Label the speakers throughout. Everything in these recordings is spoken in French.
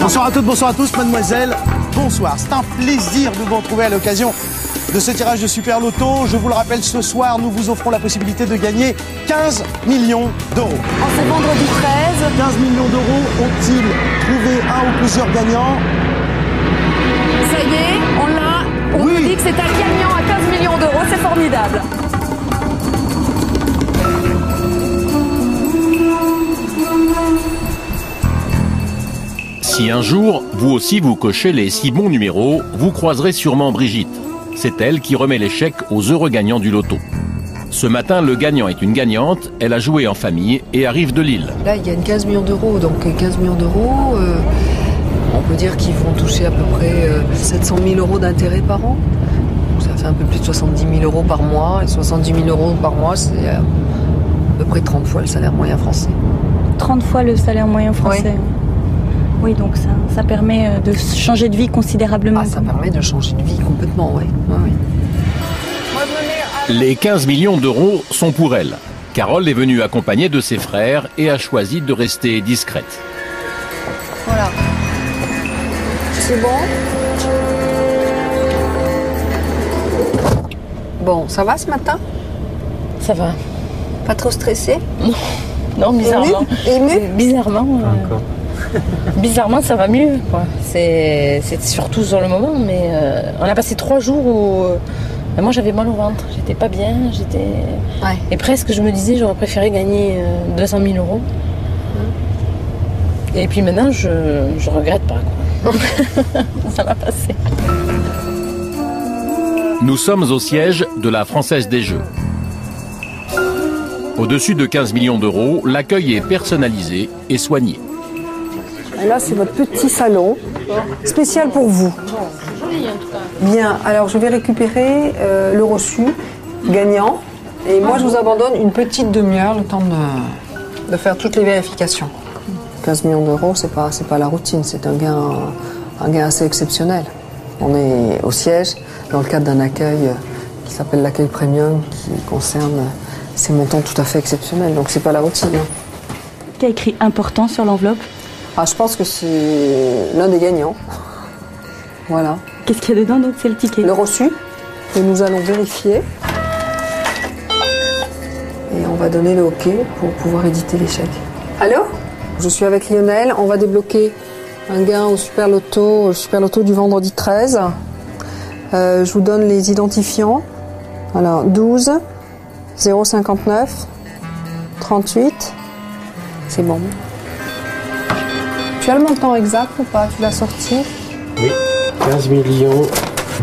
Speaker 1: Bonsoir à toutes, bonsoir à tous, mademoiselle, bonsoir. C'est un plaisir de vous retrouver à l'occasion de ce tirage de Super Loto. Je vous le rappelle, ce soir, nous vous offrons la possibilité de gagner 15 millions d'euros.
Speaker 2: En ce vendredi 13.
Speaker 1: 15 millions d'euros, ont-ils trouvé un ou plusieurs gagnants?
Speaker 2: Ça y est, on l'a. On nous dit que c'est un gagnant à 15 millions d'euros, c'est formidable.
Speaker 3: Si un jour, vous aussi vous cochez les 6 bons numéros, vous croiserez sûrement Brigitte. C'est elle qui remet les chèques aux heureux gagnants du loto. Ce matin, le gagnant est une gagnante, elle a joué en famille et arrive de Lille.
Speaker 4: Là, il gagne 15 millions d'euros, donc 15 millions d'euros, on peut dire qu'ils vont toucher à peu près 700 000 euros d'intérêt par an. Donc ça fait un peu plus de 70 000 euros par mois, et 70 000 euros par mois, c'est à peu près 30 fois le salaire moyen français.
Speaker 5: 30 fois le salaire moyen français. Oui, donc ça permet de changer de vie considérablement.
Speaker 4: Ah, ça permet de changer de vie complètement, oui.
Speaker 3: Les 15 millions d'euros sont pour elle. Carole est venue accompagnée de ses frères et a choisi de rester discrète.
Speaker 4: Voilà. C'est bon? Bon, ça va ce matin?
Speaker 6: Ça va.
Speaker 4: Pas trop stressé?
Speaker 6: Non, bizarrement.
Speaker 4: Ému?
Speaker 6: Bizarrement. Bizarrement, ça va mieux, quoi. C'est surtout sur le moment, mais on a passé 3 jours où moi j'avais mal au ventre, j'étais pas bien, et presque je me disais j'aurais préféré gagner 200 000 euros. Et puis maintenant je regrette pas, quoi. Ça va passer.
Speaker 3: Nous sommes au siège de la Française des Jeux. Au-dessus de 15 millions d'euros, l'accueil est personnalisé et soigné.
Speaker 4: Et là, c'est votre petit salon, spécial pour vous. Bien, alors je vais récupérer le reçu gagnant. Et moi, je vous abandonne une petite demi-heure, le temps de faire toutes les vérifications. 15 millions d'euros, c'est pas la routine, c'est un gain assez exceptionnel. On est au siège, dans le cadre d'un accueil qui s'appelle l'accueil premium, qui concerne ces montants tout à fait exceptionnels. Donc, c'est pas la routine.
Speaker 5: Tu as écrit important sur l'enveloppe?
Speaker 4: Ah, je pense que c'est l'un des gagnants. Voilà.
Speaker 5: Qu'est-ce qu'il y a dedans, donc? C'est le ticket.
Speaker 4: Le reçu. Et nous allons vérifier. Et on va donner le OK pour pouvoir éditer les chèques. Allô? Je suis avec Lionel. On va débloquer un gain au Super Loto du vendredi 13. Je vous donne les identifiants. Alors, 12 059 38. C'est bon. Tu as le montant exact ou pas? Tu l'as sorti?
Speaker 7: Oui, 15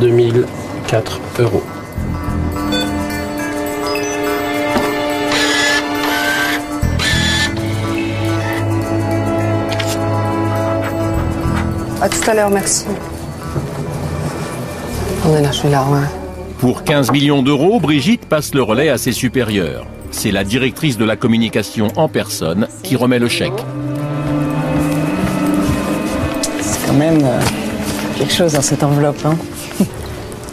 Speaker 7: 2004 euros.
Speaker 4: À tout à l'heure, merci. On est là, je suis là, ouais.
Speaker 3: Pour 15 millions d'euros, Brigitte passe le relais à ses supérieurs. C'est la directrice de la communication en personne qui remet le chèque.
Speaker 8: Quand même quelque chose dans cette enveloppe. Hein.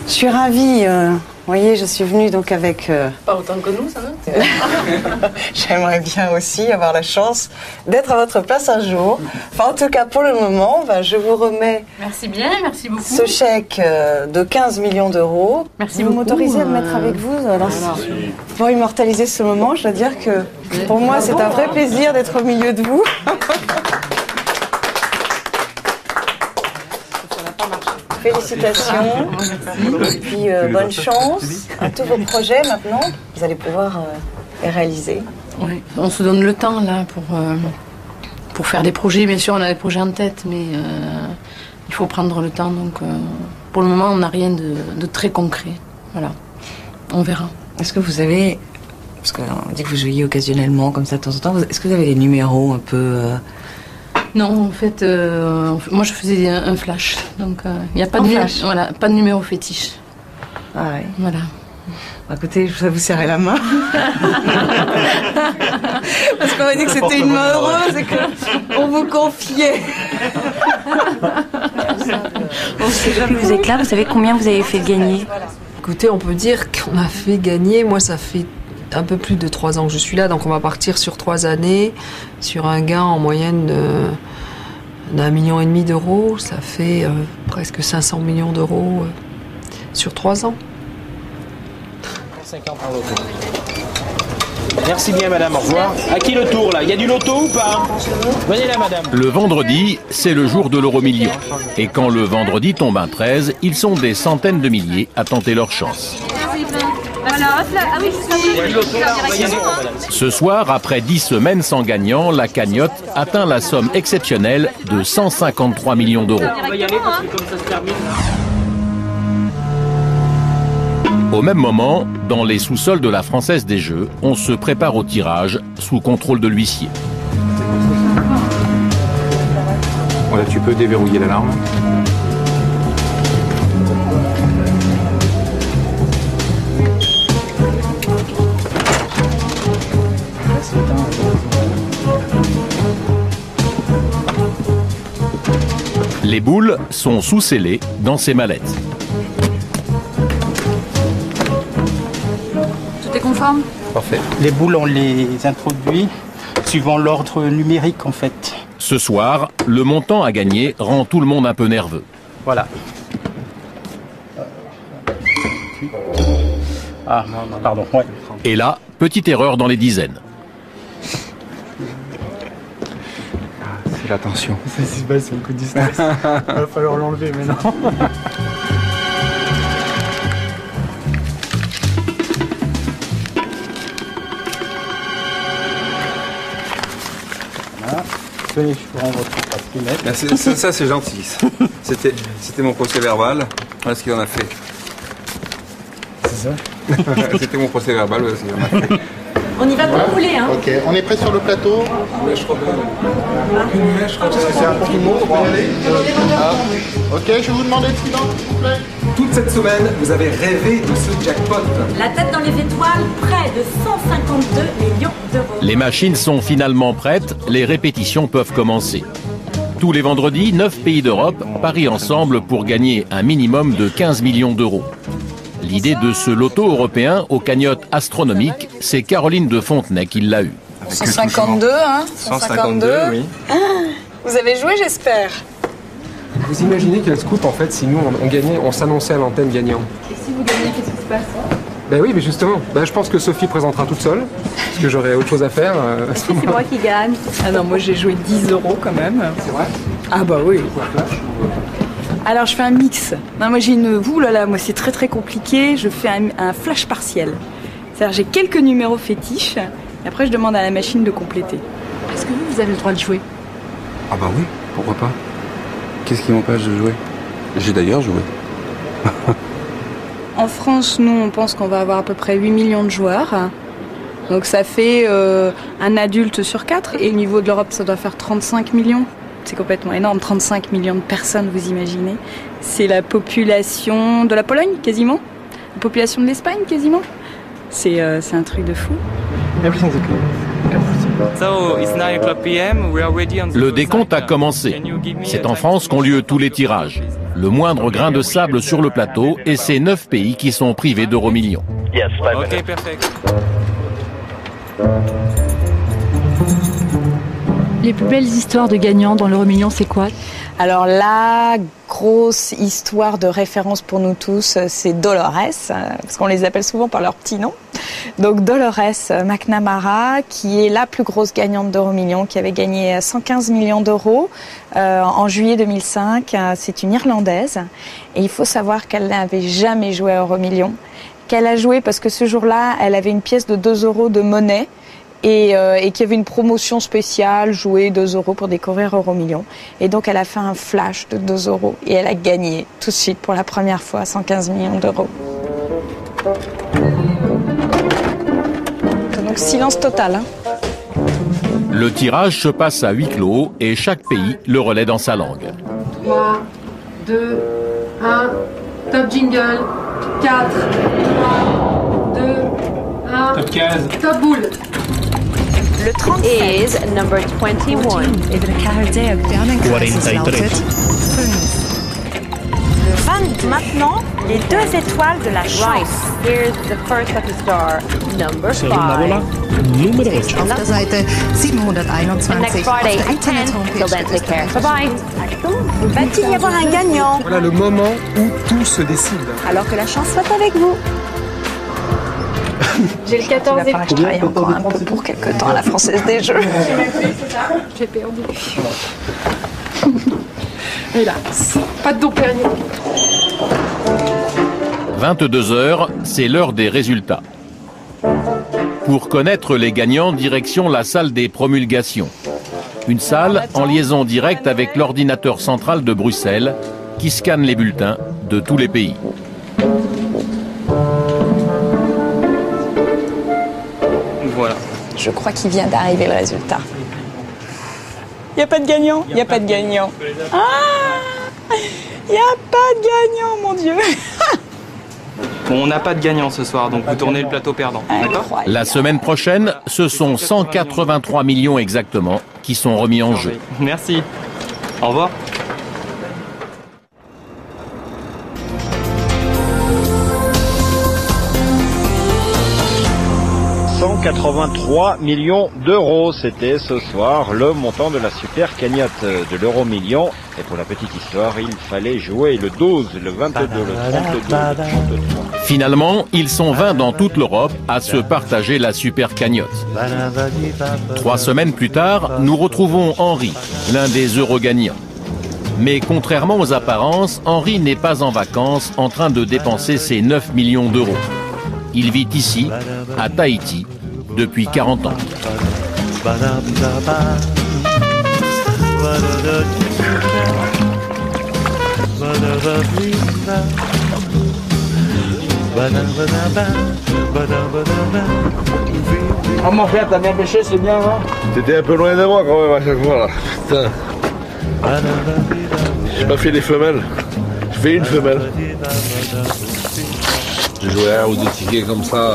Speaker 8: Je suis ravie. Vous voyez, je suis venue donc avec...
Speaker 6: Pas autant que nous, ça va.
Speaker 8: J'aimerais bien aussi avoir la chance d'être à votre place un jour. Enfin, en tout cas, pour le moment, je vous remets...
Speaker 6: Merci bien, merci beaucoup.
Speaker 8: Ce chèque de 15 millions d'euros.
Speaker 6: Merci
Speaker 8: vous
Speaker 6: beaucoup.
Speaker 8: Vous m'autorisez à me mettre avec vous pour immortaliser ce moment. Je dois dire que pour moi, c'est un vrai plaisir d'être au milieu de vous. Félicitations, et puis bonne chance à tous vos projets maintenant. Vous allez pouvoir les réaliser.
Speaker 6: Oui, on se donne le temps là pour faire des projets. Bien sûr, on a des projets en tête, mais il faut prendre le temps. Donc, pour le moment, on n'a rien de très concret. Voilà, on verra.
Speaker 8: Est-ce que vous avez, parce qu'on dit que vous jouiez occasionnellement comme ça de temps en temps, est-ce que vous avez des numéros un peu
Speaker 6: Non, en fait, moi je faisais un flash, donc il n'y a pas de flash. Voilà, pas de numéro fétiche.
Speaker 8: Ah ouais.
Speaker 6: Voilà.
Speaker 8: Écoutez, je vais vous serrer la main. Parce qu'on m'a dit que c'était une main heureuse et qu'on vous confiait.
Speaker 5: Depuis que vous êtes là, vous savez combien vous avez fait gagner?
Speaker 4: Écoutez, on peut dire qu'on a fait gagner, moi ça fait un peu plus de 3 ans que je suis là, donc on va partir sur 3 années, sur un gain en moyenne de On a 1,5 million d'euros, ça fait presque 500 millions d'euros sur 3 ans.
Speaker 9: 50 en loto. Merci bien madame, au revoir. À qui le tour là? Il y a du loto ou pas? Venez là madame.
Speaker 3: Le vendredi, c'est le jour de l'euro-million. Et quand le vendredi tombe un 13, ils sont des centaines de milliers à tenter leur chance. Ce soir, après 10 semaines sans gagnant, la cagnotte atteint la somme exceptionnelle de 153 millions d'euros. Au même moment, dans les sous-sols de la Française des Jeux, on se prépare au tirage sous contrôle de l'huissier.
Speaker 7: Voilà, tu peux déverrouiller l'alarme.
Speaker 3: Les boules sont sous-scellées dans ces mallettes.
Speaker 2: Tout est conforme?
Speaker 9: Parfait. Les boules, on les introduit suivant l'ordre numérique en fait.
Speaker 3: Ce soir, le montant à gagner rend tout le monde un peu nerveux.
Speaker 9: Voilà. Ah, pardon, ouais.
Speaker 3: Et là, petite erreur dans les dizaines.
Speaker 7: C'est la tension.
Speaker 9: C'est un coup de distance. Il va falloir l'enlever maintenant. Tenez, je prends votre papier.
Speaker 10: Ça c'est gentil. C'était mon procès verbal. Voilà ce qu'il en a fait.
Speaker 9: C'est ça?
Speaker 10: C'était mon procès verbal. Voilà ce qu'il en a fait.
Speaker 2: On y va pour rouler, hein?
Speaker 1: Ok, on est prêt sur le plateau.
Speaker 10: Une mèche,
Speaker 1: C'est un pour tout le monde, on peut y aller. Ok, je vais vous demander de silence, s'il vous plaît.
Speaker 10: Toute cette semaine, vous avez rêvé de ce jackpot.
Speaker 2: La tête dans les étoiles, près de 152 millions d'euros.
Speaker 3: Les machines sont finalement prêtes, les répétitions peuvent commencer. Tous les vendredis, 9 pays d'Europe parient ensemble pour gagner un minimum de 15 millions d'euros. L'idée de ce loto européen aux cagnottes astronomiques, c'est Caroline de Fontenay qui l'a eu.
Speaker 8: 152, hein?
Speaker 10: 152, oui.
Speaker 8: Ah, vous avez joué, j'espère.
Speaker 7: Vous imaginez quel scoop en fait si nous on gagnait, on s'annonçait à l'antenne gagnant?
Speaker 2: Et si vous gagnez, qu'est-ce qui se passe?
Speaker 7: Ben oui, mais justement, je pense que Sophie présentera toute seule, parce que j'aurai autre chose à faire.
Speaker 2: Est-ce que c'est moi qui gagne?
Speaker 8: Ah non, moi j'ai joué 10 euros quand même.
Speaker 7: C'est vrai?
Speaker 8: Ah bah oui. Alors je fais un mix. Non, moi j'ai une... Ouh là là, moi c'est très très compliqué. Je fais un flash partiel. C'est-à-dire j'ai quelques numéros fétiches, et après je demande à la machine de compléter.
Speaker 2: Est-ce que vous avez le droit de jouer?
Speaker 10: Ah bah oui, pourquoi pas? Qu'est-ce qui m'empêche de jouer? J'ai d'ailleurs joué.
Speaker 8: En France, nous on pense qu'on va avoir à peu près 8 millions de joueurs. Donc ça fait un adulte sur 4. Et au niveau de l'Europe, ça doit faire 35 millions. C'est complètement énorme, 35 millions de personnes, vous imaginez. C'est la population de la Pologne, quasiment. La population de l'Espagne, quasiment. C'est un truc de fou.
Speaker 3: Le décompte a commencé. C'est en France qu'ont lieu tous les tirages. Le moindre grain de sable sur le plateau et c'est 9 pays qui sont privés d'euro-millions.
Speaker 9: Ok, parfait.
Speaker 2: Les plus belles histoires de gagnants dans l'euro-million, c'est quoi?
Speaker 8: Alors la grosse histoire de référence pour nous tous, c'est Dolores, parce qu'on les appelle souvent par leur petit nom. Donc Dolores McNamara, qui est la plus grosse gagnante d'euro-million, qui avait gagné 115 millions d'euros en juillet 2005. C'est une Irlandaise. Et il faut savoir qu'elle n'avait jamais joué à euro-million. Qu'elle a joué parce que ce jour-là, elle avait une pièce de 2 euros de monnaie. Et qu'il y avait une promotion spéciale, jouer 2 euros pour découvrir Euro-Million. Et donc elle a fait un flash de 2 euros et elle a gagné tout de suite pour la première fois 115 millions d'euros. Donc silence total. Hein.
Speaker 3: Le tirage se passe à huis clos et chaque pays le relaie dans sa langue.
Speaker 2: 3, 2, 1, top jingle, 4, 3, 2, 1,
Speaker 9: Top 15.
Speaker 2: top boule.
Speaker 11: Le 37 is number 21.
Speaker 12: Even a carré
Speaker 11: 43.
Speaker 12: Le
Speaker 8: donne maintenant les 2 étoiles de la chance.
Speaker 11: Here's the first lucky star, number 5.
Speaker 12: Numero 8.
Speaker 11: Auf der Seite 721. And next Friday at 10. Till then, take care. Bye-bye.
Speaker 4: Va-t-il y avoir un gagnant?
Speaker 7: Voilà le moment où tout se décide.
Speaker 4: Alors que la chance soit avec vous.
Speaker 2: J'ai le 14
Speaker 4: Il va falloir que je travaille encore un peu pour quelque temps à la Française des Jeux.
Speaker 2: J'ai perdu. Hélas, pas de don Pérignon.
Speaker 3: 22h, c'est l'heure des résultats. Pour connaître les gagnants, direction la salle des promulgations. Une salle en liaison directe avec l'ordinateur central de Bruxelles qui scanne les bulletins de tous les pays.
Speaker 10: Voilà.
Speaker 8: Je crois qu'il vient d'arriver le résultat. Il n'y a pas de gagnant. Il n'y a pas de gagnant. Ah, il n'y a pas de gagnant, mon Dieu.
Speaker 10: Bon, on n'a pas de gagnant ce soir, donc vous tournez le plateau perdant. D'accord ?
Speaker 3: La semaine prochaine, ce sont 183 millions exactement qui sont remis en jeu.
Speaker 10: Merci. Au revoir.
Speaker 13: « 183 millions d'euros, c'était ce soir le montant de la super cagnotte de l'euro million. Et pour la petite histoire, il fallait jouer le 12, le 22, le 32, le 33.
Speaker 3: Finalement, ils sont 20 dans toute l'Europe à se partager la super cagnotte. 3 semaines plus tard, nous retrouvons Henri, l'un des heureux gagnants. Mais contrairement aux apparences, Henri n'est pas en vacances en train de dépenser ses 9 millions d'euros. Il vit ici, à Tahiti, depuis 40 ans.
Speaker 9: Oh mon frère, t'as bien pêché, c'est bien, hein?
Speaker 14: T'étais un peu loin de moi quand même à chaque fois là. Putain. J'ai pas fait les femelles. Je fais une femelle. J'ai joué 1 ou 2 tickets comme ça,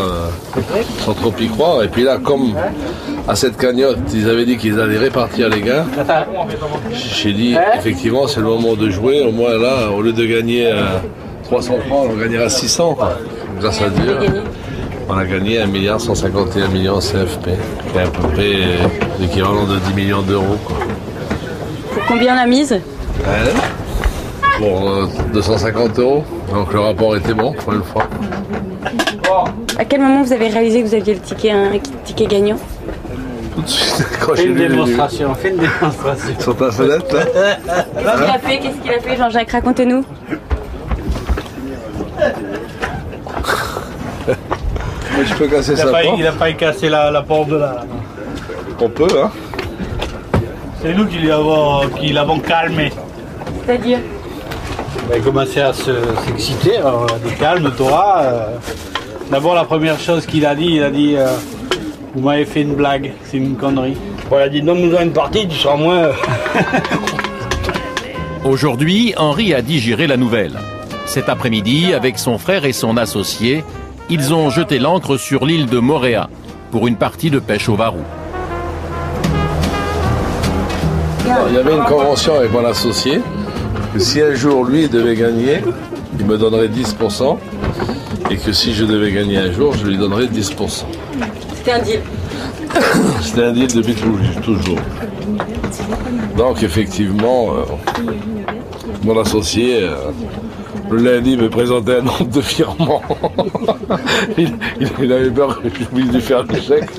Speaker 14: sans trop y croire. Et puis là, comme à cette cagnotte, ils avaient dit qu'ils allaient répartir les gains, j'ai dit, effectivement, c'est le moment de jouer. Au moins là, au lieu de gagner 300 francs, on gagnera 600. Quoi. Grâce à Dieu, on a gagné 1 151 millions CFP, qui est à peu près l'équivalent de 10 millions d'euros.
Speaker 5: Pour combien la mise?
Speaker 14: Pour 250 euros. Donc le rapport était bon pour une fois.
Speaker 5: À quel moment vous avez réalisé que vous aviez le ticket, un ticket gagnant?
Speaker 14: Tout de suite.
Speaker 9: Fais une démonstration, fais une démonstration.
Speaker 14: Sur ta fenêtre là.
Speaker 5: Qu'est-ce qu'il a fait, Jean-Jacques? Racontez-nous.
Speaker 14: Je peux casser sa porte.
Speaker 9: Il n'a pas cassé la porte de là.
Speaker 14: On peut, hein.
Speaker 9: C'est nous qui l'avons calmé.
Speaker 5: C'est-à-dire?
Speaker 9: Il commençait à s'exciter, alors on a dit calme-toi. D'abord la première chose qu'il a dit, vous m'avez fait une blague, c'est une connerie. Bon, il a dit donne-nous une partie, tu seras moins...
Speaker 3: Aujourd'hui, Henri a digéré la nouvelle. Cet après-midi, avec son frère et son associé, ils ont jeté l'ancre sur l'île de Moorea pour une partie de pêche au varou.
Speaker 14: Il y avait une convention avec mon associé que si un jour lui devait gagner, il me donnerait 10% et que si je devais gagner un jour, je lui donnerais 10%.
Speaker 5: C'était un deal.
Speaker 14: C'était un deal depuis toujours. Donc effectivement, mon associé, le lundi, me présentait un nombre de virements. il avait peur que je puisse lui faire le chèque.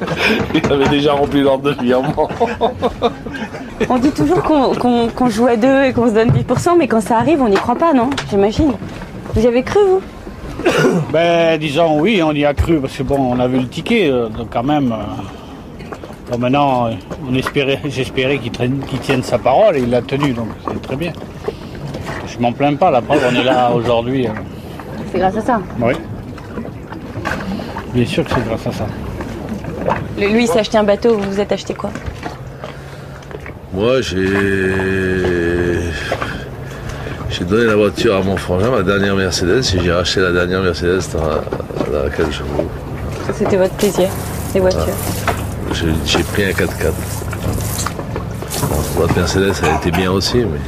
Speaker 14: Il avait déjà rempli l'ordre de virement.
Speaker 5: On dit toujours qu'on joue à deux et qu'on se donne 10%, mais quand ça arrive, on n'y croit pas, non? J'imagine. Vous y avez cru, vous?
Speaker 9: Ben, disons oui, on y a cru, parce que bon, on a vu le ticket, donc quand même... Bon, maintenant, j'espérais qu'il tienne sa parole, et il l'a tenu, donc c'est très bien. Je m'en plains pas, la preuve, on est là aujourd'hui.
Speaker 5: C'est grâce à ça?
Speaker 9: Oui. Bien sûr que c'est grâce à ça.
Speaker 5: Lui, il s'est acheté un bateau, vous vous êtes acheté quoi?
Speaker 14: Moi, j'ai donné la voiture à mon frangin, ma dernière Mercedes, et j'ai racheté la dernière Mercedes dans laquelle je roule.
Speaker 5: Ça, c'était votre plaisir, les voitures.
Speaker 14: Ah. J'ai pris un 4x4. Bon, votre Mercedes, elle était bien aussi, mais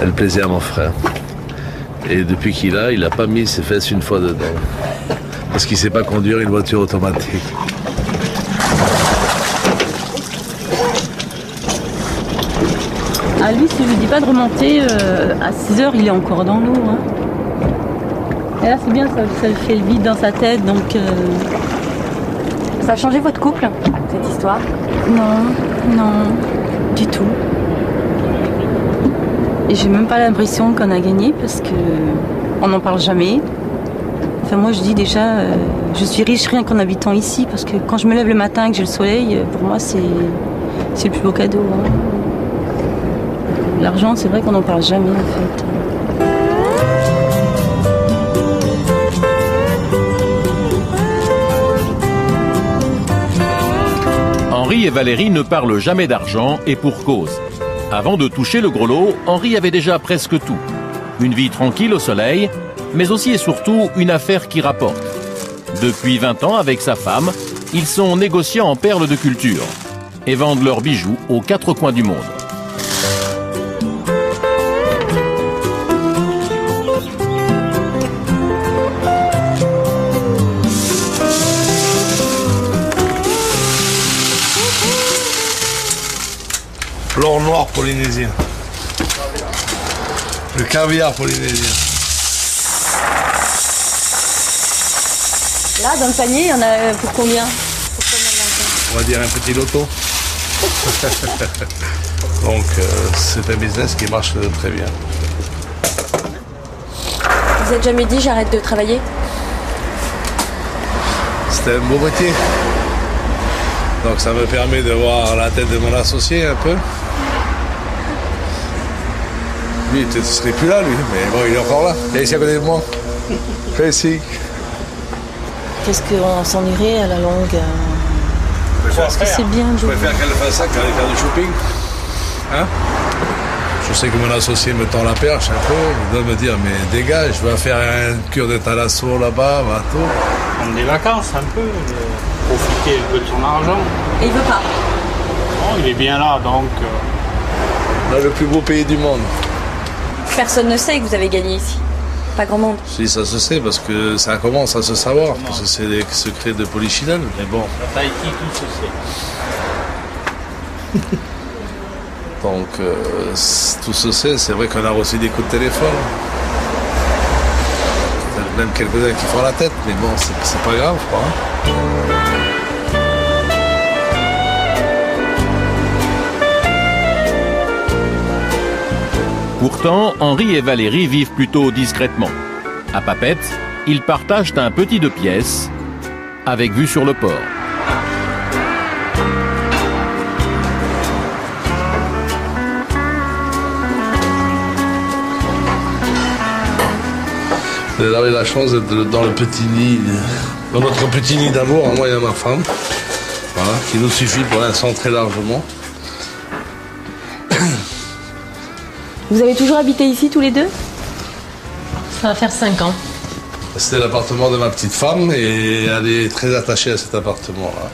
Speaker 14: elle plaisait à mon frère. Et depuis qu'il a, il n'a pas mis ses fesses une fois dedans. Parce qu'il ne sait pas conduire une voiture automatique.
Speaker 5: Ah, lui, si je lui dis pas de remonter, à 6h, il est encore dans l'eau. Hein. Et là, c'est bien, ça lui fait le vide dans sa tête, donc...
Speaker 2: Ça a changé votre couple, cette histoire?
Speaker 5: Non, du tout. Et j'ai même pas l'impression qu'on a gagné, parce que on n'en parle jamais. Enfin, moi, je dis déjà, je suis riche rien qu'en habitant ici, parce que quand je me lève le matin et que j'ai le soleil, pour moi, c'est le plus beau cadeau. Hein. L'argent, c'est vrai qu'on n'en parle jamais, en fait.
Speaker 3: Henri et Valérie ne parlent jamais d'argent, et pour cause. Avant de toucher le gros lot, Henri avait déjà presque tout. Une vie tranquille au soleil, mais aussi et surtout une affaire qui rapporte. Depuis 20 ans, avec sa femme, ils sont négociants en perles de culture et vendent leurs bijoux aux 4 coins du monde.
Speaker 14: L'or noir polynésien. Le caviar polynésien.
Speaker 5: Là, dans le panier, il y en a pour combien?
Speaker 14: On va dire un petit loto. Donc, c'est un business qui marche très bien.
Speaker 2: Vous êtes jamais dit j'arrête de travailler?
Speaker 14: C'était un beau métier. Donc ça me permet de voir la tête de mon associé un peu. Lui, il ne serait plus là, lui, mais bon, il est encore là. Et ici à côté de moi. Fait ici.
Speaker 6: Qu'est-ce qu'on s'ennuierait à la longue? Est-ce que c'est bien de
Speaker 14: Je préfère qu'elle fasse ça qu'aller faire du shopping. Hein? Je sais que mon associé me tend la perche un peu. Il doit me dire, mais dégage, je vais faire une cure de thalasso là-bas, va tout.
Speaker 9: Prendre des vacances un peu, profiter un peu de son argent.
Speaker 2: Et il veut pas?
Speaker 9: Oh, il est bien là, donc...
Speaker 14: Dans le plus beau pays du monde.
Speaker 2: Personne ne sait que vous avez gagné ici. Pas grand monde.
Speaker 14: Si, ça se sait, parce que ça commence à se savoir, parce que c'est des secrets de Polichinelle, mais bon.
Speaker 9: À Tahiti, tout se sait.
Speaker 14: Donc, tout se sait, c'est vrai qu'on a reçu des coups de téléphone. Même quelques-uns qui font la tête, mais bon, c'est pas grave, quoi. Hein.
Speaker 3: Pourtant, Henri et Valérie vivent plutôt discrètement. À Papette, ils partagent un petit 2 pièces avec vue sur le port.
Speaker 14: J'avais la chance d'être dans le petit nid, dans notre petit nid d'amour, moi et ma femme, voilà, qui nous suffit pour l'instant très largement.
Speaker 5: Vous avez toujours habité ici tous les deux?
Speaker 6: Ça va faire 5 ans.
Speaker 14: C'était l'appartement de ma petite femme et elle est très attachée à cet appartement-là.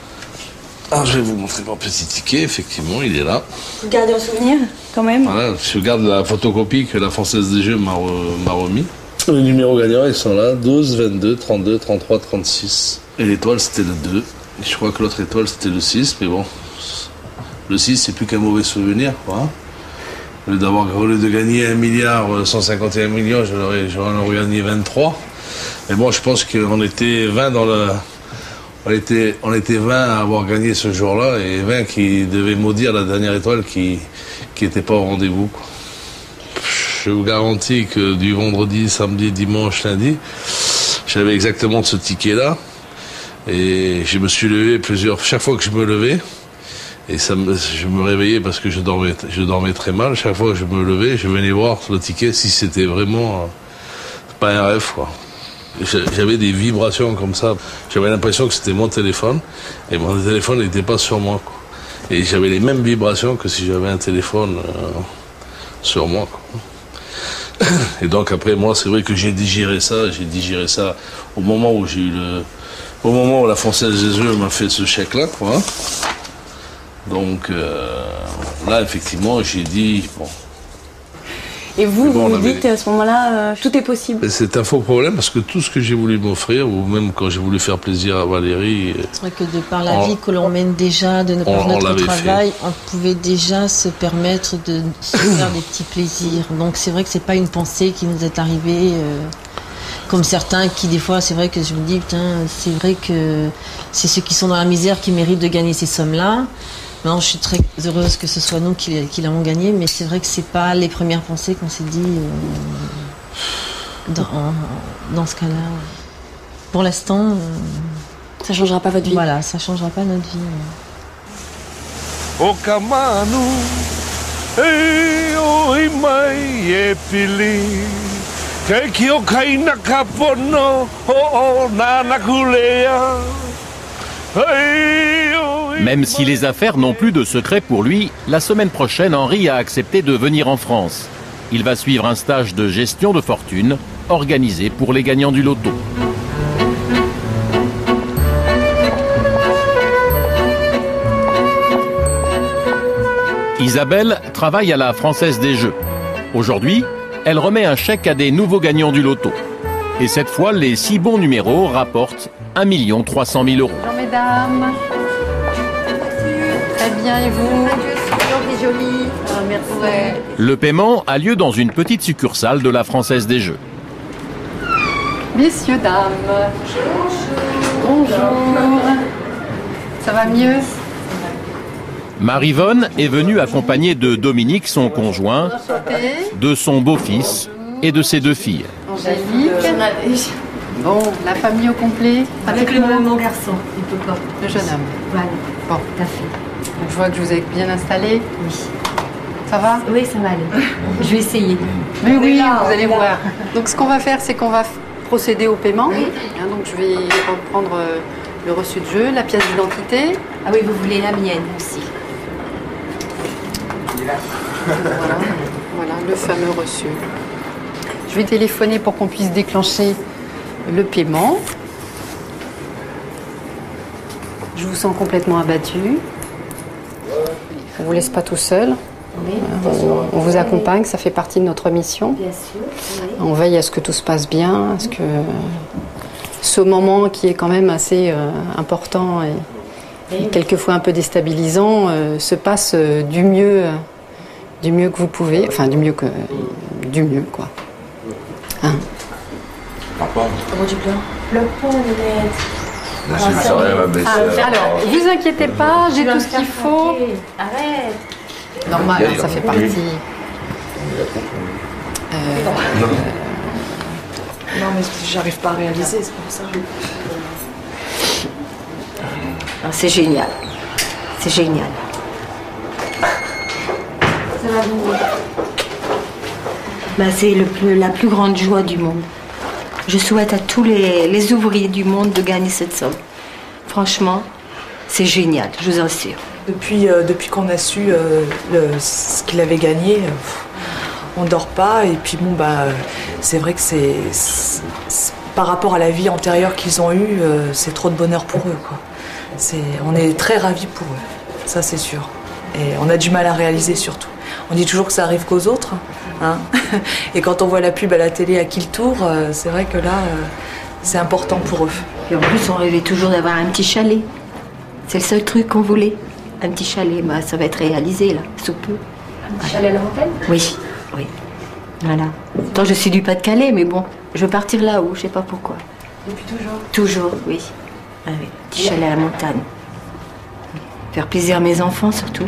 Speaker 14: Alors je vais vous montrer mon petit ticket, effectivement, il est là.
Speaker 5: Vous gardez en souvenir, quand même?
Speaker 14: Voilà, je garde la photocopie que la Française des Jeux m'a remis. Les numéros gagnants, ils sont là, 12, 22, 32, 33, 36. Et l'étoile, c'était le 2. Et je crois que l'autre étoile, c'était le 6, mais bon, le 6, c'est plus qu'un mauvais souvenir, quoi. Au lieu de gagner 1 milliard 151 millions, j'en aurais gagné 23. Mais bon, je pense qu'on était 20 dans le... On était 20 à avoir gagné ce jour-là et 20 qui devaient maudire la dernière étoile qui n'était pas au rendez-vous, quoi. Je vous garantis que du vendredi, samedi, dimanche, lundi, j'avais exactement ce ticket-là. Et je me suis levé chaque fois que je me levais, et je me réveillais parce que je dormais très mal. Chaque fois que je me levais, je venais voir le ticket si c'était vraiment pas un rêve, quoi. J'avais des vibrations comme ça. J'avais l'impression que c'était mon téléphone, et mon téléphone n'était pas sur moi, quoi. Et j'avais les mêmes vibrations que si j'avais un téléphone sur moi, quoi. Et donc après, moi, c'est vrai que j'ai digéré ça au moment où au moment où la Française des Jeux m'a fait ce chèque-là, quoi. Donc là, effectivement, j'ai dit, bon,
Speaker 5: Et vous,
Speaker 14: Bon,
Speaker 5: vous vous dites à ce moment-là, tout est possible.
Speaker 14: C'est un faux problème parce que tout ce que j'ai voulu m'offrir, ou même quand j'ai voulu faire plaisir à Valérie...
Speaker 6: C'est vrai que de par la vie que l'on mène déjà, de notre travail, on pouvait déjà se permettre de se faire des petits plaisirs. Donc c'est vrai que c'est pas une pensée qui nous est arrivée comme certains qui des fois, c'est vrai que je me dis, putain, c'est vrai que c'est ceux qui sont dans la misère qui méritent de gagner ces sommes-là. Non, je suis très heureuse que ce soit nous qui l'avons gagné, mais c'est vrai que c'est pas les premières pensées qu'on s'est dit dans ce cas-là. Pour l'instant,
Speaker 2: ça changera pas votre vie.
Speaker 6: Voilà, ça changera pas notre vie.
Speaker 3: Même si les affaires n'ont plus de secret pour lui, la semaine prochaine, Henri a accepté de venir en France. Il va suivre un stage de gestion de fortune organisé pour les gagnants du loto. Isabelle travaille à la Française des Jeux. Aujourd'hui, elle remet un chèque à des nouveaux gagnants du loto. Et cette fois, les 6 bons numéros rapportent 1 300 000 €.
Speaker 2: Bonjour mesdames. Très bien, et vous? C'est joli. Ah, merci. Ouais.
Speaker 3: Le paiement a lieu dans une petite succursale de la Française des Jeux.
Speaker 2: Messieurs, dames. Bonjour. Ça va mieux?
Speaker 3: Marie-Vonne est venue accompagnée de Dominique, son conjoint, de son beau-fils et de ses 2 filles.
Speaker 2: Angélique. Bon, la famille au complet.
Speaker 15: Avec mon garçon,
Speaker 2: le jeune homme.
Speaker 15: Voilà.
Speaker 2: Bon,
Speaker 15: tout à fait.
Speaker 2: Donc, je vois que je vous ai bien installé.
Speaker 15: Oui.
Speaker 2: Ça va?
Speaker 15: Oui, ça va aller. Je vais essayer.
Speaker 2: Mais oui, vous allez voir. Donc ce qu'on va faire, c'est qu'on va procéder au paiement.
Speaker 15: Oui.
Speaker 2: Donc je vais reprendre le reçu de jeu, la pièce d'identité.
Speaker 15: Ah oui, vous voulez la mienne aussi.
Speaker 2: Voilà, le fameux reçu. Je vais téléphoner pour qu'on puisse déclencher le paiement. Je vous sens complètement abattu. On ne vous laisse pas tout seul.
Speaker 15: Oui,
Speaker 2: on vous accompagne, ça fait partie de notre mission.
Speaker 15: Bien sûr. Oui.
Speaker 2: On veille à ce que tout se passe bien, à ce que ce moment qui est quand même assez important et quelquefois un peu déstabilisant se passe du mieux que vous pouvez, enfin du mieux quoi. Hein?
Speaker 15: Comment tu pleures? Pleure pas, Nénette.
Speaker 2: Alors, vous inquiétez pas, j'ai tout ce qu'il faut.
Speaker 15: Arrête.
Speaker 2: Normal, ça fait partie.
Speaker 16: Non, mais j'arrive pas à réaliser, c'est pour ça.
Speaker 15: C'est génial. C'est génial. Ça va vous? C'est la plus grande joie du monde. Je souhaite à tous les ouvriers du monde de gagner cette somme. Franchement, c'est génial, je vous assure.
Speaker 16: Depuis qu'on a su ce qu'il avait gagné, on dort pas. Et puis bon, c'est vrai que c'est par rapport à la vie antérieure qu'ils ont eue, c'est trop de bonheur pour eux, quoi. On est très ravis pour eux, ça c'est sûr. Et on a du mal à réaliser surtout. On dit toujours que ça arrive qu'aux autres, hein. Et quand on voit la pub à la télé à qui le tour, c'est vrai que là, c'est important pour eux.
Speaker 15: Et en plus, on rêvait toujours d'avoir un petit chalet. C'est le seul truc qu'on voulait. Un petit chalet, ça va être réalisé là, sous peu. Un petit chalet à la montagne? Oui, oui. Voilà. Pourtant, je suis du Pas-de-Calais, mais bon, je veux partir là-haut, je sais pas pourquoi.
Speaker 16: Depuis toujours?
Speaker 15: Toujours, oui. Ah oui. Petit chalet à la montagne. Faire plaisir à mes enfants surtout.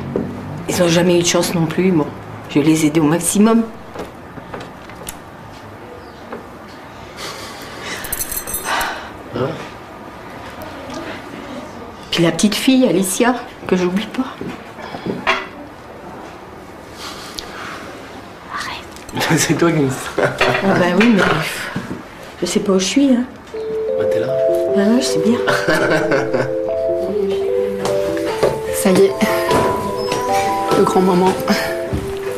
Speaker 15: Ils n'ont jamais eu de chance non plus. Bon, je vais les aider au maximum. Puis la petite fille, Alicia, que j'oublie pas. Arrête.
Speaker 17: C'est toi qui me...
Speaker 15: Ah bah oui, mais je sais pas où je suis, hein.
Speaker 17: Bah t'es là.
Speaker 15: Ah ouais, je sais bien.
Speaker 2: Ça y est, le grand moment.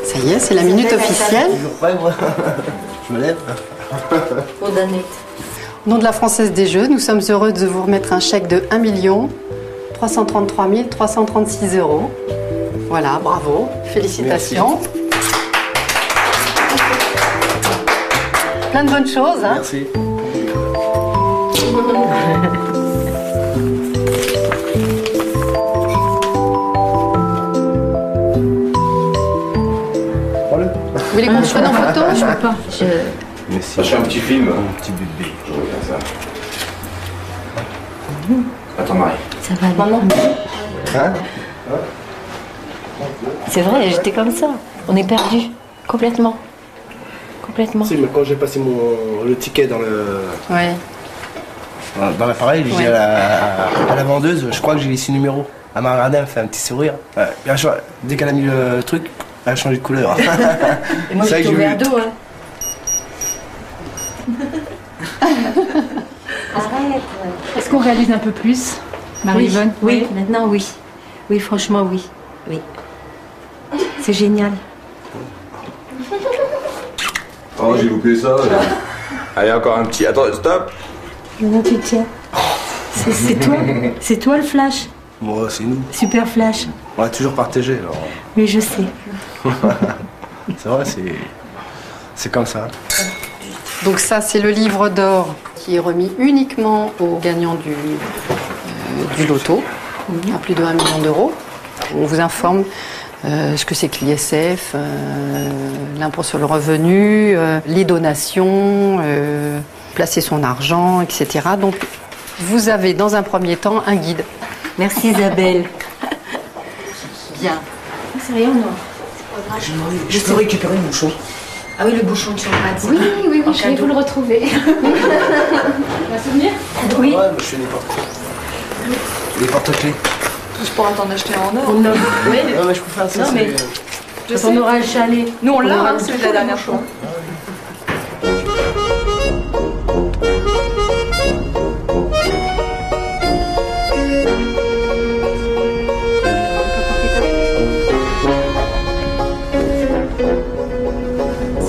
Speaker 2: Ça y est, c'est la minute officielle.
Speaker 17: Toujours prêt, moi. Je me lève.
Speaker 15: Pour Danette.
Speaker 2: Au nom de la Française des Jeux, nous sommes heureux de vous remettre un chèque de 1 333 336 €. Voilà, bravo, félicitations. Merci. plein de bonnes choses. Hein.
Speaker 17: Merci.
Speaker 2: Vous voulez qu'on se prenne en photo? Je peux pas.
Speaker 10: Je fais un petit film. Un petit bébé. Je regarde ça. Attends, Marie.
Speaker 15: Ça va aller.
Speaker 17: Maman. Hein?
Speaker 15: C'est vrai, j'étais comme ça. On est perdu. Complètement. Complètement.
Speaker 17: Si, mais quand j'ai passé le ticket dans le...
Speaker 2: Ouais.
Speaker 17: Dans l'appareil, j'ai dit à la vendeuse, je crois que j'ai les 6 numéros. Elle m'a regardé, elle me fait un petit sourire. Et dès qu'elle a mis le truc, elle a changé de couleur.
Speaker 15: Et moi, j'ai tombé à dos, hein. Arrête.
Speaker 2: Est-ce qu'on réalise un peu plus, Marie-Yvonne?
Speaker 15: Oui, maintenant, oui. Oui, franchement, oui. Oui. C'est génial.
Speaker 10: Oh, j'ai loupé ça. Allez, encore un petit. Attends, stop.
Speaker 15: Comment tu tiens? C'est toi. C'est toi le flash.
Speaker 17: Moi, c'est nous.
Speaker 15: Super flash.
Speaker 17: On a toujours partagé. Alors.
Speaker 15: Oui, je sais.
Speaker 17: C'est vrai, c'est comme ça.
Speaker 2: Donc ça, c'est le livre d'or qui est remis uniquement aux gagnants du loto, à plus de 1 million d'euros. On vous informe ce que c'est que l'ISF, l'impôt sur le revenu, les donations, placer son argent, etc. Donc vous avez dans un premier temps un guide.
Speaker 15: Merci Isabelle. Bien. C'est rien, non?
Speaker 17: Je peux récupérer le bouchon.
Speaker 15: Ah oui, le bouchon de champagne.
Speaker 2: Oui, je vais vous le retrouver. Un souvenir?
Speaker 15: Oui.
Speaker 17: Ouais, je fais des porte-clés.
Speaker 16: Je pourrais t'en acheter en or.
Speaker 15: Oui.
Speaker 17: Ouais, mais je peux faire ça.
Speaker 15: Non, mais on aura le chalet.
Speaker 16: Nous, on l'a, hein, celui de la dernière fois.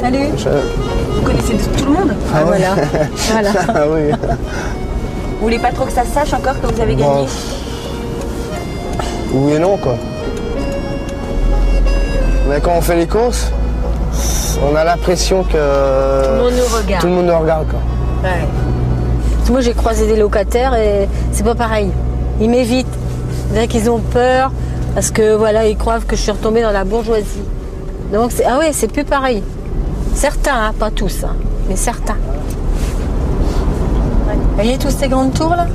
Speaker 15: Salut. Vous connaissez tout le monde?
Speaker 17: Ah ouais.
Speaker 15: Voilà.
Speaker 17: Ah oui.
Speaker 15: Vous voulez pas trop que ça se sache encore que vous avez gagné?
Speaker 17: Oui et non, quoi. Mais quand on fait les courses, on a l'impression que...
Speaker 15: Tout le monde nous regarde.
Speaker 17: Tout le monde nous regarde, quoi.
Speaker 15: Ouais. Moi, j'ai croisé des locataires et c'est pas pareil. Ils m'évitent. C'est-à-dire qu'ils ont peur parce que, voilà, ils croient que je suis retombée dans la bourgeoisie. Donc, ah ouais, c'est plus pareil. Certains, hein, pas tous, hein, mais certains. Ouais. Vous voyez tous ces grandes tours, là?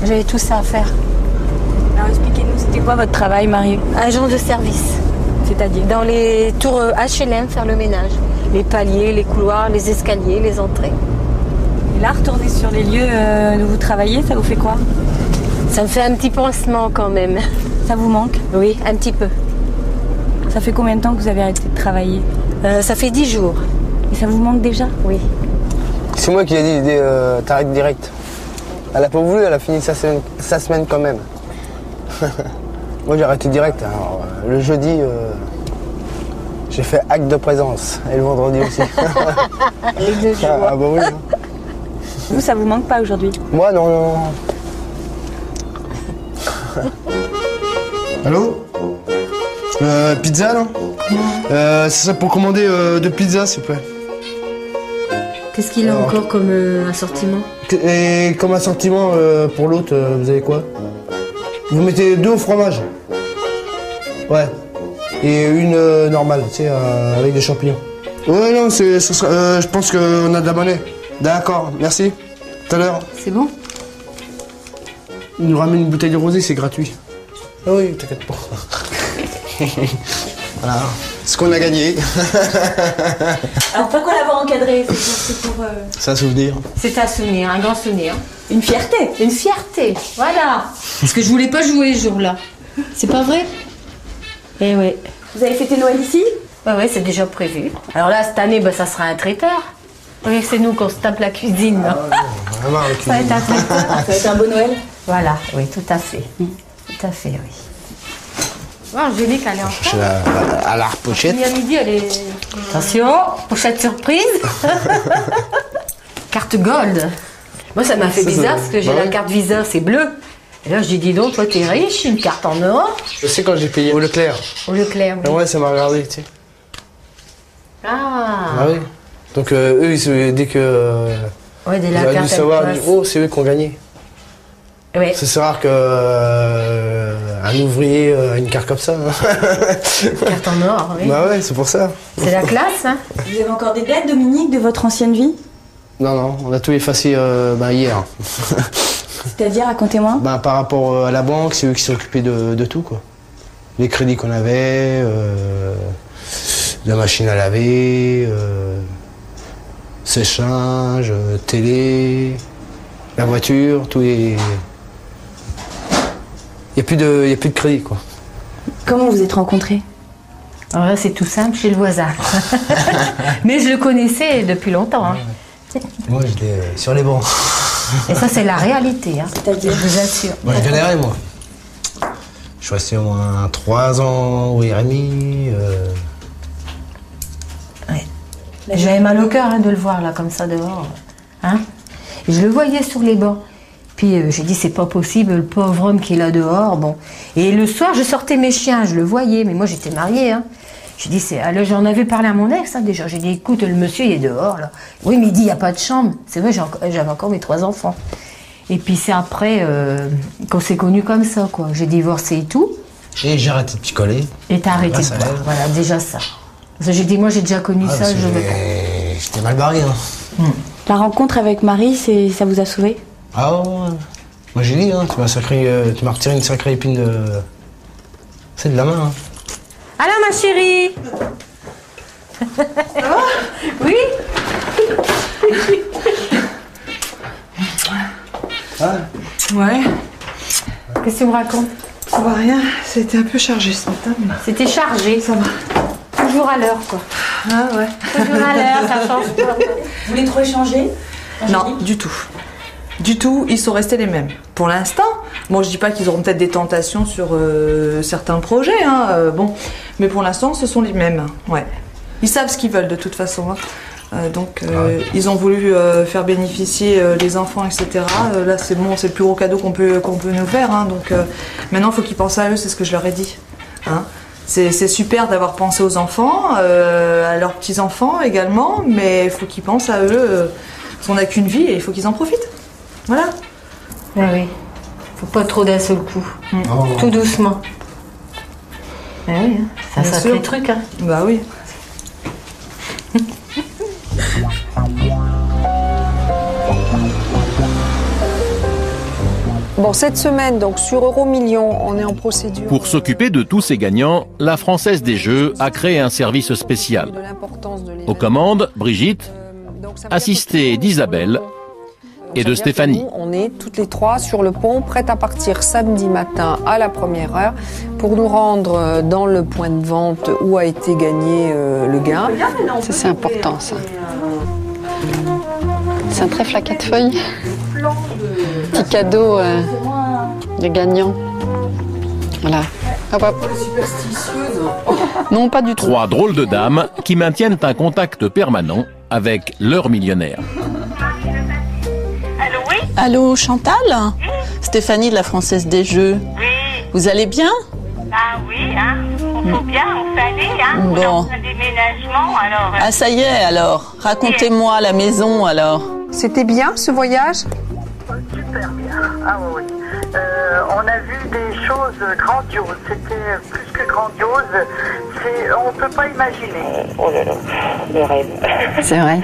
Speaker 15: J'avais tout ça à faire. Alors, expliquez-nous, c'était quoi votre travail, Marie? Agent de service. C'est-à-dire? Dans les tours HLM, faire le ménage. Les paliers, les couloirs, les escaliers, les entrées. Et là, retourner sur les lieux où vous travaillez, ça vous fait quoi? Ça me fait un petit pansement quand même. Ça vous manque? Oui, un petit peu. Ça fait combien de temps que vous avez arrêté de travailler? Ça fait 10 jours. Et ça vous manque déjà? Oui.
Speaker 17: C'est moi qui ai dit t'arrêtes direct. Elle a pas voulu, elle a fini sa semaine quand même. Moi j'ai arrêté direct. Alors, le jeudi, j'ai fait acte de présence. Et le vendredi aussi.
Speaker 15: Les 2 jours.
Speaker 17: Ah bah oui.
Speaker 15: Vous, ça vous manque pas aujourd'hui?
Speaker 17: Moi non. Allô? Pizza là? C'est ça pour commander 2 pizzas s'il vous plaît.
Speaker 15: Qu'est-ce qu'il a encore comme assortiment?
Speaker 17: Et comme assortiment pour l'autre, vous avez quoi? Vous mettez 2 au fromage. Ouais. Et une normale, tu sais, avec des champignons. Ouais, non, je pense qu'on a de la monnaie. D'accord, merci. Tout à l'heure.
Speaker 2: C'est bon?
Speaker 17: Il nous ramène une bouteille de rosé, c'est gratuit. Ah oui, t'inquiète pas. Voilà, ce qu'on a gagné.
Speaker 15: Alors pourquoi l'avoir encadré? C'est pour...
Speaker 17: C'est un souvenir.
Speaker 15: C'est un souvenir, un grand souvenir. Une fierté. Une fierté, voilà.
Speaker 2: Parce que je voulais pas jouer ce jour-là. C'est pas vrai?
Speaker 15: Eh ouais. Vous avez fêté Noël ici? Ouais, c'est déjà prévu. Alors là, cette année, ça sera un traiteur. Oui, c'est nous qu'on se tape la cuisine. Là.
Speaker 17: Vraiment, la cuisine.
Speaker 15: Ça va être un traiteur. Ça va être un beau Noël? Voilà, oui, tout à fait. Tout à fait, oui. Oh, Angélique, elle est en retard.
Speaker 17: À la pochette.
Speaker 15: À midi, elle est... Attention, pochette surprise. Carte gold. Moi, ça m'a fait bizarre parce que j'ai la carte Visa, c'est bleu. Et là, je dis donc, toi, t'es riche, une carte en or.
Speaker 17: Je sais quand j'ai payé au Leclerc.
Speaker 15: Au Leclerc, oui.
Speaker 17: Ouais, ça m'a regardé, tu sais.
Speaker 15: Ah.
Speaker 17: Ah oui. Donc eux, dès que...
Speaker 2: Ouais, dès
Speaker 17: ils
Speaker 2: la
Speaker 17: auraient
Speaker 2: carte
Speaker 17: dû savoir,
Speaker 2: elle
Speaker 17: ils
Speaker 2: passe.
Speaker 17: disent, oh, c'est eux qui ont gagné.
Speaker 2: Ouais.
Speaker 17: C'est rare qu'un ouvrier a une carte comme ça.
Speaker 2: Carte en or, oui.
Speaker 17: Bah ouais, c'est pour ça.
Speaker 2: C'est la classe, hein.
Speaker 5: Vous avez encore des dettes, Dominique, de votre ancienne vie?
Speaker 17: Non, on a tout effacé hier.
Speaker 5: C'est-à-dire, racontez-moi.
Speaker 17: Par rapport à la banque, c'est eux qui s'occupaient de tout, quoi. Les crédits qu'on avait, la machine à laver, séchage, télé, la voiture, tout est... Il n'y a plus de crédit, quoi.
Speaker 5: Comment vous êtes rencontrés?
Speaker 2: Alors là, c'est tout simple, chez le voisin. Mais je le connaissais depuis longtemps. Hein.
Speaker 17: Moi, j'étais sur les bancs.
Speaker 2: Et ça, c'est la réalité, hein. C'est-à-dire, je vous assure.
Speaker 17: Moi, je galérais, moi. Je suis resté au moins 3 ans au RMI.
Speaker 2: Ouais. J'avais mal au cœur hein, de le voir, là, comme ça, dehors. Hein. Et je le voyais sur les bancs. Puis j'ai dit, c'est pas possible, le pauvre homme qui est là dehors. Bon. Et le soir, je sortais mes chiens, je le voyais, mais moi, j'étais mariée. Hein. J'ai dit, alors j'en avais parlé à mon ex, hein, déjà. J'ai dit, écoute, le monsieur, il est dehors, là. Oui, mais il dit, il n'y a pas de chambre. C'est vrai, j'avais encore mes 3 enfants. Et puis c'est après qu'on s'est connus comme ça, quoi. J'ai divorcé et tout.
Speaker 17: Et j'ai arrêté de picoler.
Speaker 2: Et t'as arrêté de boire, voilà, déjà ça. Parce que j'ai dit, moi, j'ai déjà connu ça, je veux pas.
Speaker 17: J'étais mal barré, hein.
Speaker 5: La rencontre avec Marie, ça vous a sauvé?
Speaker 17: Ah ouais. Moi, j'ai dit, hein, tu m'as retiré une sacrée épine de... C'est de la main, hein.
Speaker 2: Alors, ma chérie. Oui.
Speaker 16: Ouais.
Speaker 2: Qu'est-ce que tu me racontes?
Speaker 16: Ça va rien, c'était un peu chargé ce matin. Mais...
Speaker 2: C'était chargé.
Speaker 16: Ça va.
Speaker 2: Toujours à l'heure, quoi.
Speaker 16: Ah ouais.
Speaker 2: Toujours à l'heure, ça change pas.
Speaker 5: Vous voulez trop échanger?
Speaker 16: Non, du tout. Du tout, ils sont restés les mêmes. Pour l'instant, bon, je dis pas qu'ils auront peut-être des tentations sur certains projets, hein, bon, mais pour l'instant, ce sont les mêmes, ouais. Ils savent ce qu'ils veulent de toute façon, hein. Ils ont voulu faire bénéficier les enfants, etc. Là, c'est bon, c'est le plus gros cadeau qu'on peut nous faire, hein, donc maintenant, il faut qu'ils pensent à eux, c'est ce que je leur ai dit, hein. C'est super d'avoir pensé aux enfants, à leurs petits-enfants également, mais il faut qu'ils pensent à eux, parce qu'on n'a qu'une vie et il faut qu'ils en profitent. Voilà.
Speaker 2: Oui, oui. Faut pas trop d'un seul coup.
Speaker 17: Oh.
Speaker 2: Tout doucement. Ah oui, hein. C'est un sacré truc, hein.
Speaker 16: Bah oui.
Speaker 4: Bon, cette semaine, donc sur Euromillions, on est en procédure.
Speaker 3: Pour s'occuper de tous ces gagnants, la Française des Jeux a créé un service spécial. Aux commandes, Brigitte, assistée d'Isabelle et de Stéphanie.
Speaker 4: On est toutes les 3 sur le pont, prêtes à partir samedi matin à la première heure pour nous rendre dans le point de vente où a été gagné le gain.
Speaker 2: Ça, c'est important, ça. C'est un trèfle à 4 feuilles. Petit cadeau de gagnant. Voilà. Hop, hop. Non, pas du tout.
Speaker 3: 3 drôles de dames qui maintiennent un contact permanent avec leur millionnaire.
Speaker 18: Allô, Chantal? Stéphanie de la Française des Jeux.
Speaker 19: Oui.
Speaker 18: Vous allez bien?
Speaker 19: Ah oui, hein. On faut bien, on fait aller, hein.
Speaker 18: Bon.
Speaker 19: On est en train de déménagement, alors...
Speaker 18: Ah, ça y est, alors. Racontez-moi la maison, alors.
Speaker 4: C'était bien, ce voyage?
Speaker 19: Super bien. Ah oui. On a vu des choses grandioses. C'était plus que grandiose. On ne peut pas imaginer. Oh là là, le rêve.
Speaker 2: C'est vrai.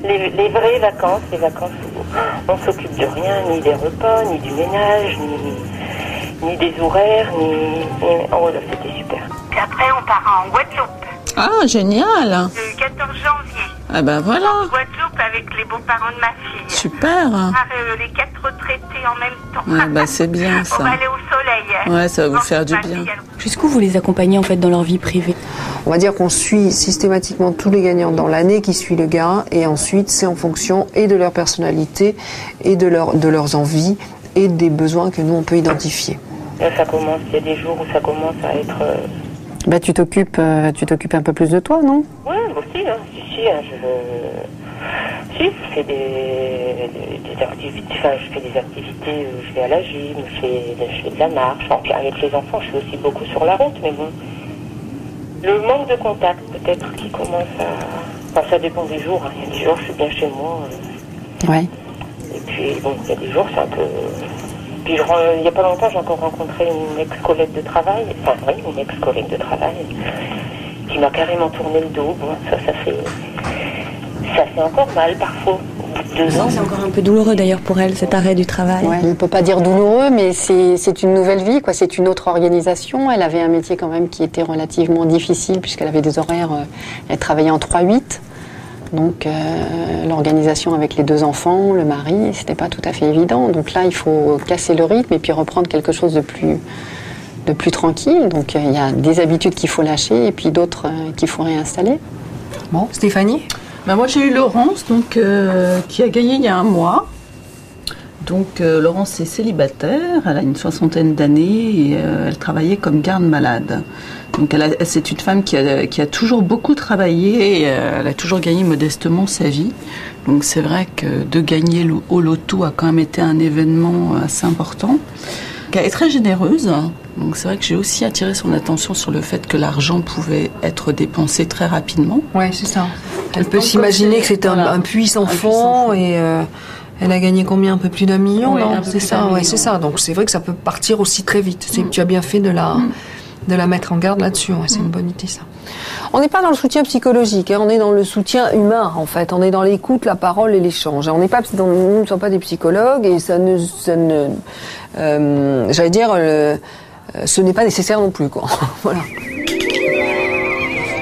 Speaker 19: Les vraies vacances, les vacances où on s'occupe de rien, ni des repas, ni du ménage, ni des horaires, Oh là, c'était super. Puis après, on part en Guadeloupe.
Speaker 18: Ah, génial.
Speaker 19: Le 14 janvier.
Speaker 18: Ah ben voilà.
Speaker 19: En Guadeloupe avec les beaux-parents de ma fille.
Speaker 18: Super.
Speaker 19: Les 4 retraités en même temps.
Speaker 18: Ah ben c'est bien ça.
Speaker 19: On va aller au soleil.
Speaker 18: Ouais, ça va vous faire du bien.
Speaker 5: Jusqu'où vous les accompagnez en fait dans leur vie privée?
Speaker 4: On va dire qu'on suit systématiquement tous les gagnants dans l'année qui suit le gain, et ensuite c'est en fonction et de leur personnalité et de leurs envies et des besoins que nous on peut identifier.
Speaker 19: Là ça commence, il y a des jours où ça commence à être...
Speaker 2: Bah tu t'occupes un peu plus de toi, non?
Speaker 19: Oui, aussi, hein. Si, je fais des activités, je fais des activités, je vais à la gym, je fais de la marche, avec les enfants, je fais aussi beaucoup sur la route, mais bon. Le manque de contact, peut-être, qui commence Enfin, ça dépend des jours. Il y a des jours, je suis bien chez moi.
Speaker 2: Ouais.
Speaker 19: Et puis, bon, il y a des jours, c'est un peu... Puis, il n'y a pas longtemps, j'ai encore rencontré une ex-collègue de travail. Enfin, oui, une ex-collègue de travail qui m'a carrément tourné le dos. Bon, ça fait encore mal, parfois. 2 ans.
Speaker 8: C'est encore un peu douloureux d'ailleurs pour elle, cet arrêt du travail.
Speaker 2: Ouais, on ne peut pas dire douloureux, mais c'est une nouvelle vie, quoi. C'est une autre organisation. Elle avait un métier quand même qui était relativement difficile puisqu'elle avait des horaires, elle travaillait en 3-8. Donc l'organisation avec les 2 enfants, le mari, c'était pas tout à fait évident. Donc là, il faut casser le rythme et puis reprendre quelque chose de plus tranquille. Donc il y a des habitudes qu'il faut lâcher et puis d'autres qu'il faut réinstaller.
Speaker 4: Bon, Stéphanie ?
Speaker 18: Ben moi j'ai eu Laurence donc, qui a gagné il y a 1 mois. Donc Laurence est célibataire, elle a une 60aine d'années et elle travaillait comme garde-malade. Donc c'est une femme qui a toujours beaucoup travaillé et elle a toujours gagné modestement sa vie. Donc c'est vrai que de gagner au loto a quand même été un événement assez important. Elle est très généreuse, donc c'est vrai que j'ai aussi attiré son attention sur le fait que l'argent pouvait être dépensé très rapidement.
Speaker 4: Ouais, c'est ça. Elle peut s'imaginer que c'est un puissant fond et elle a gagné combien? Un peu plus d'1 million, non? C'est ça, ouais, c'est ça. Donc c'est vrai que ça peut partir aussi très vite. Tu as bien fait de la mettre en garde là-dessus. Ouais, c'est une bonne idée, ça. On n'est pas dans le soutien psychologique, hein, on est dans le soutien humain, en fait. On est dans l'écoute, la parole et l'échange. On n'est pas, nous ne sommes pas des psychologues et j'allais dire, ce n'est pas nécessaire non plus, quoi. Voilà.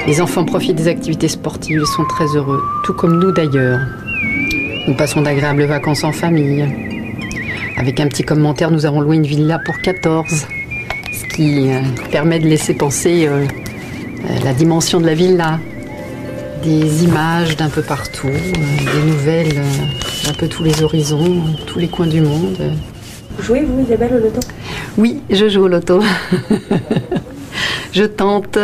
Speaker 2: Les enfants profitent des activités sportives, ils sont très heureux, tout comme nous d'ailleurs. Nous passons d'agréables vacances en famille. Avec un petit commentaire, nous avons loué une villa pour 14, ce qui permet de laisser penser la dimension de la villa. Des images d'un peu partout, des nouvelles d'un peu tous les horizons, tous les coins du monde.
Speaker 8: Vous jouez, vous, Isabelle, au loto?
Speaker 2: Oui, je joue au loto. Je tente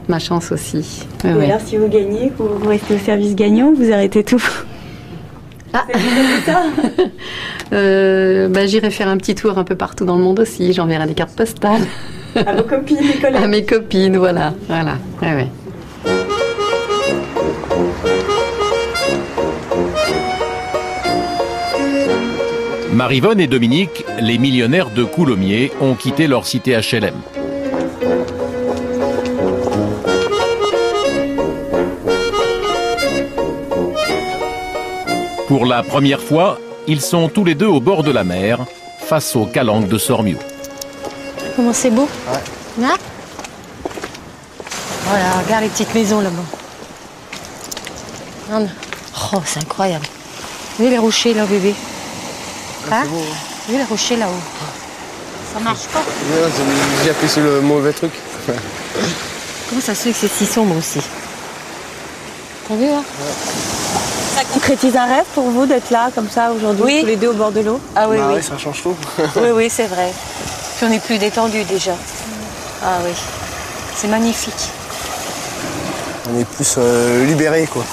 Speaker 2: ma chance aussi.
Speaker 8: Et alors, si vous gagnez, vous restez au service gagnant, vous arrêtez tout?
Speaker 2: Ah. J'irai faire un petit tour un peu partout dans le monde aussi. J'enverrai des cartes postales.
Speaker 8: À vos copines, les collègues?
Speaker 2: À mes copines, voilà. Ouais.
Speaker 3: Marivonne et Dominique, les millionnaires de Coulommiers, ont quitté leur cité HLM. Pour la première fois, ils sont tous les deux au bord de la mer, face aux calanques de Sormiou.
Speaker 15: Comment c'est beau?
Speaker 17: Ouais.
Speaker 15: Hein? Voilà, regarde les petites maisons là-bas. Regarde. Oh, c'est incroyable. Vous voyez les rochers là, bébé? Hein? Vous voyez les rochers là-haut? Ça marche pas?
Speaker 17: J'ai appuyé sur le mauvais truc.
Speaker 15: Comment ça se fait que c'est si sombre aussi? T'as vu là?
Speaker 8: Ça concrétise un rêve pour vous d'être là comme ça aujourd'hui,
Speaker 15: oui.
Speaker 8: Tous les deux au bord de l'eau?
Speaker 15: Ah oui, oui.
Speaker 17: Ça change tout.
Speaker 15: Oui, c'est vrai. Puis on est plus détendu déjà. Ah oui, c'est magnifique.
Speaker 17: On est plus libérés, quoi.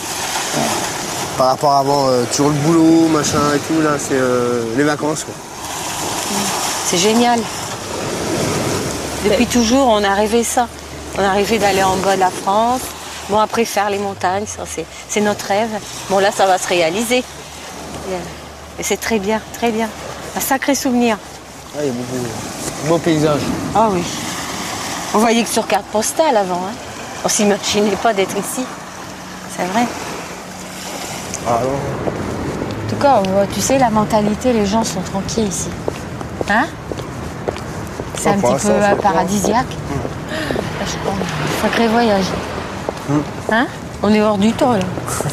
Speaker 17: Par rapport à avant, toujours le boulot, machin et tout, là, c'est les vacances, quoi.
Speaker 15: C'est génial. Depuis toujours, on a rêvé ça. On a rêvé d'aller en bas de la France. Bon, après, faire les montagnes, ça, c'est notre rêve. Bon, là, ça va se réaliser. Et c'est très bien, très bien. Un sacré souvenir.
Speaker 17: Ah, il y a beaucoup de beaux paysages.
Speaker 15: Ah oui. On voyait que sur carte postale avant. Hein. On s'imaginait pas d'être ici. C'est vrai.
Speaker 17: Ah non.
Speaker 15: En tout cas, tu sais, la mentalité, les gens sont tranquilles ici. Hein? C'est un petit peu paradisiaque. Sacré voyage. Hein? On est hors du temps, là.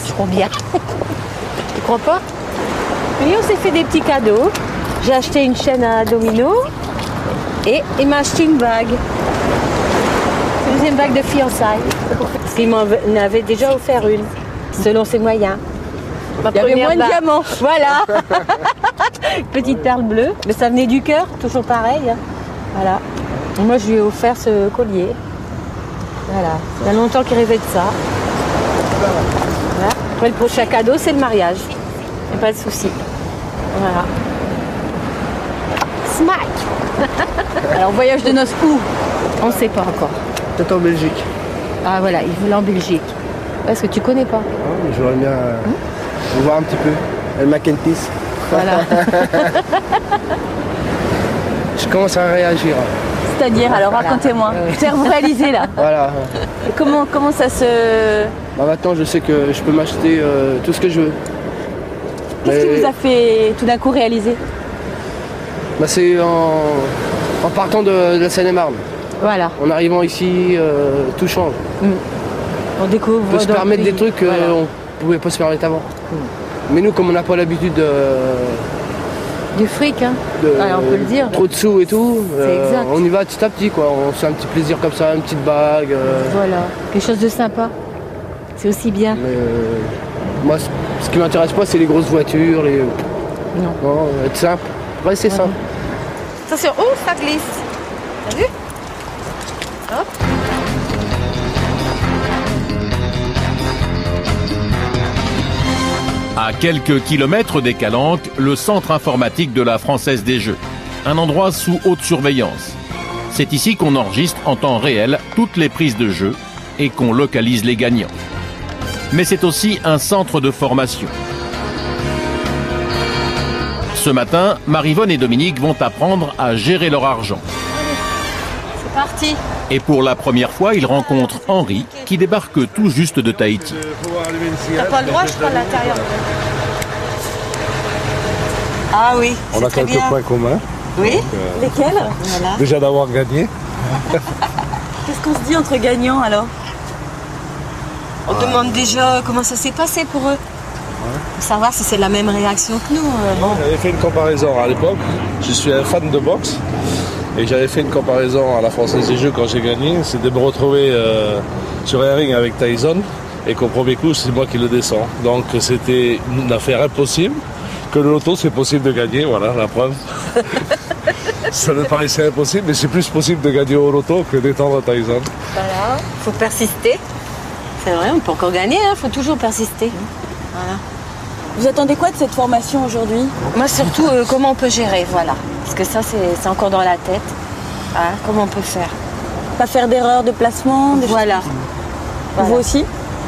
Speaker 15: Je crois bien. Tu crois pas? Oui, on s'est fait des petits cadeaux. J'ai acheté une chaîne à domino et il m'a acheté une bague. C'est une bague de fiançailles. Parce qu'il m'en avait déjà offert une, selon ses moyens. Il y avait moins de diamants. Voilà. Petite perle bleue. Mais ça venait du cœur, toujours pareil. Hein. Voilà. Et moi, je lui ai offert ce collier. Voilà. Il y a longtemps qu'il rêvait de ça. Voilà. Après, le prochain cadeau, c'est le mariage. Il n'y a pas de souci. Voilà. Smack. Alors, voyage de noces où? On ne sait pas encore.
Speaker 17: Peut-être en Belgique.
Speaker 15: Ah voilà, il voulait en Belgique.
Speaker 6: Est-ce que tu connais pas?
Speaker 17: J'aurais bien voir un petit peu. El Macentis.
Speaker 6: Voilà.
Speaker 17: Je commence à réagir.
Speaker 20: C'est-à-dire, alors racontez-moi. Vous réalisez là.
Speaker 17: Voilà.
Speaker 20: Comment ça se...
Speaker 17: Bah, maintenant, je sais que je peux m'acheter tout ce que je veux.
Speaker 20: Qu'est-ce qui vous a fait tout d'un coup réaliser?
Speaker 17: Bah, c'est en partant de la Seine-et-Marne.
Speaker 20: Voilà.
Speaker 17: En arrivant ici, tout change.
Speaker 20: On découvre.
Speaker 17: On peut se permettre des trucs qu'on ne pouvait pas se permettre avant. Mais nous, comme on n'a pas l'habitude de...
Speaker 6: Du fric, hein. On peut le dire.
Speaker 17: Trop de sous et tout.
Speaker 6: Exact.
Speaker 17: On y va petit à petit, quoi. On se fait un petit plaisir comme ça, une petite bague.
Speaker 6: Voilà, quelque chose de sympa. C'est aussi bien.
Speaker 17: Mais, moi, ce qui m'intéresse pas, c'est les grosses voitures, les... Non, être simple. Rester simple.
Speaker 20: Attention, oh, ça glisse. T'as vu? Hop.
Speaker 3: À quelques kilomètres des Calanques, le centre informatique de la Française des Jeux. Un endroit sous haute surveillance. C'est ici qu'on enregistre en temps réel toutes les prises de jeu et qu'on localise les gagnants. Mais c'est aussi un centre de formation. Ce matin, Marivonne et Dominique vont apprendre à gérer leur argent.
Speaker 20: C'est parti.
Speaker 3: Et pour la première fois, ils rencontrent Henri, qui débarque tout juste de Tahiti.
Speaker 20: T'as pas le droit, je crois, à l'intérieur. Ah oui,
Speaker 14: on a quelques points communs.
Speaker 20: Oui, lesquels?
Speaker 14: Voilà. Déjà d'avoir gagné.
Speaker 20: Qu'est-ce qu'on se dit entre gagnants alors? On demande déjà comment ça s'est passé pour eux. Pour savoir si c'est la même réaction que nous.
Speaker 14: J'avais fait une comparaison à l'époque. Je suis un fan de boxe. Et j'avais fait une comparaison à la Française des Jeux quand j'ai gagné. C'est de me retrouver sur un ring avec Tyson. Et qu'au premier coup, c'est moi qui le descends. Donc c'était une affaire impossible. Que le loto, c'est possible de gagner. Voilà, la preuve. Ça me paraissait impossible, mais c'est plus possible de gagner au loto que d'étendre Tyson.
Speaker 20: Voilà, il faut persister. C'est vrai, on peut encore gagner, il faut toujours persister. Voilà. Vous attendez quoi de cette formation aujourd'hui? Moi, surtout, comment on peut gérer, voilà. Parce que ça, c'est encore dans la tête. Hein, comment on peut faire? Pas faire d'erreur de placement, voilà. Vous aussi?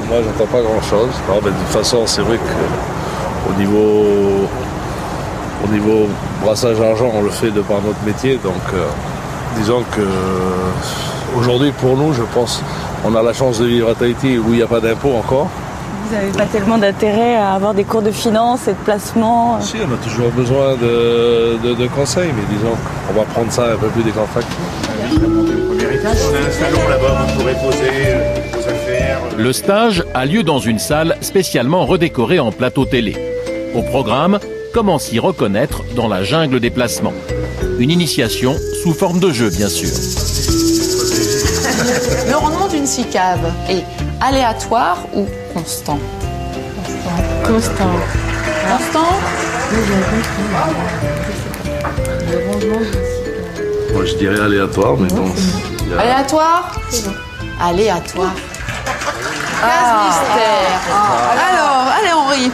Speaker 14: Moi, j'entends pas grand-chose. De toute façon, c'est vrai qu'au niveau brassage d'argent, on le fait de par notre métier. Donc, disons que aujourd'hui, pour nous, je pense, on a la chance de vivre à Tahiti où il n'y a pas d'impôt encore.
Speaker 20: Vous n'avez pas tellement d'intérêt à avoir des cours de finance et de placement?
Speaker 14: Si, on a toujours besoin de conseils, mais disons qu'on va prendre ça un peu plus décontracté.
Speaker 21: On a un salon là-bas, vous pourrez poser vos affaires.
Speaker 3: Le stage a lieu dans une salle spécialement redécorée en plateau télé. Au programme, comment s'y reconnaître dans la jungle des placements. Une initiation sous forme de jeu, bien sûr.
Speaker 22: Le rendement d'une SICAV est aléatoire ou constant?
Speaker 6: Constant.
Speaker 22: Constant?
Speaker 14: Moi, je dirais aléatoire, mais bon.
Speaker 22: Aléatoire? Aléatoire. Case mystère. Alors, allez Henri.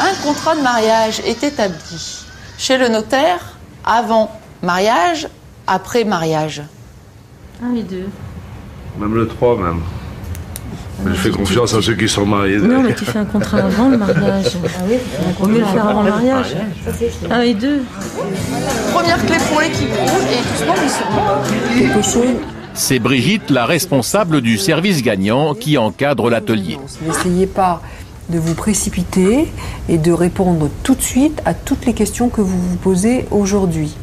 Speaker 22: Un contrat de mariage est établi chez le notaire avant mariage, après mariage.
Speaker 6: 1 et 2.
Speaker 14: Même le 3, même. Mais je fais confiance à ceux qui sont mariés.
Speaker 6: Non, mais tu fais un contrat avant le mariage. Ah oui, on mieux le faire avant le mariage. 1 et 2.
Speaker 22: Première clé pour l'équipe rouge et doucement mais sûrement.
Speaker 3: C'est Brigitte, la responsable du service gagnant, qui encadre l'atelier.
Speaker 4: N'essayez pas de vous précipiter et de répondre tout de suite à toutes les questions que vous vous posez aujourd'hui.